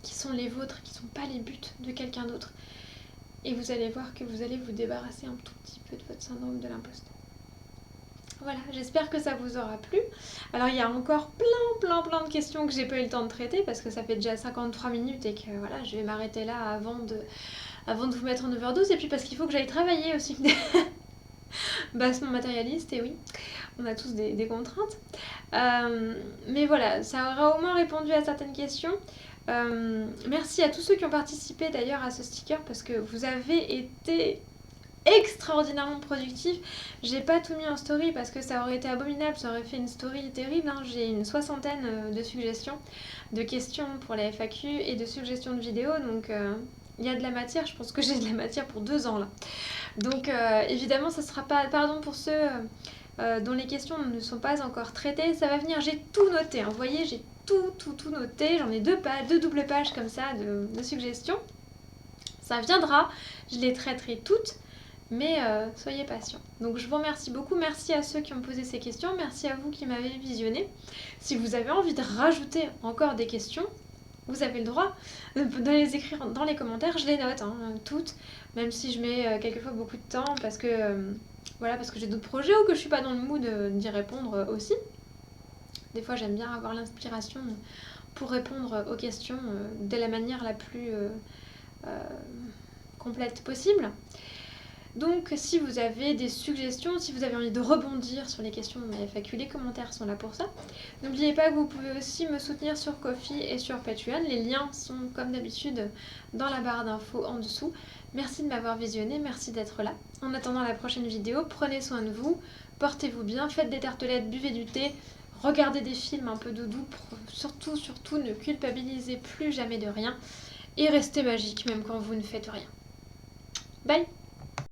qui sont les vôtres, qui ne sont pas les buts de quelqu'un d'autre. Et vous allez voir que vous allez vous débarrasser un tout petit peu de votre syndrome de l'imposteur. Voilà, j'espère que ça vous aura plu. Alors il y a encore plein de questions que j'ai pas eu le temps de traiter parce que ça fait déjà 53 minutes et que voilà, je vais m'arrêter là avant de vous mettre en overdose et puis parce qu'il faut que j'aille travailler aussi. Bassement matérialiste, et oui, on a tous des contraintes. Mais voilà, ça aura au moins répondu à certaines questions. Merci à tous ceux qui ont participé d'ailleurs à ce sticker parce que vous avez été extraordinairement productifs. J'ai pas tout mis en story parce que ça aurait été abominable, ça aurait fait une story terrible. J'ai une 60aine de suggestions, de questions pour la FAQ et de suggestions de vidéos, donc il y a de la matière. Je pense que j'ai de la matière pour 2 ans là. Donc évidemment ça sera pas, pardon pour ceux dont les questions ne sont pas encore traitées, ça va venir, j'ai tout noté, vous voyez, j'ai tout noté, j'en ai 2 doubles pages comme ça de suggestions. Ça viendra, je les traiterai toutes, mais soyez patients. Donc je vous remercie beaucoup, merci à ceux qui ont posé ces questions, merci à vous qui m'avez visionné. Si vous avez envie de rajouter encore des questions, vous avez le droit de les écrire dans les commentaires, je les note, hein, toutes, même si je mets quelquefois beaucoup de temps parce que, voilà, parce que j'ai d'autres projets ou que je suis pas dans le mood d'y répondre aussi. Des fois j'aime bien avoir l'inspiration pour répondre aux questions de la manière la plus complète possible. Donc si vous avez des suggestions, si vous avez envie de rebondir sur les questions de mes FAQ, les commentaires sont là pour ça. N'oubliez pas que vous pouvez aussi me soutenir sur Ko-fi et sur Patreon. Les liens sont comme d'habitude dans la barre d'infos en dessous. Merci de m'avoir visionné, merci d'être là. En attendant la prochaine vidéo, prenez soin de vous, portez-vous bien, faites des tartelettes, buvez du thé, regardez des films un peu doudou, surtout ne culpabilisez plus jamais de rien et restez magique même quand vous ne faites rien. Bye!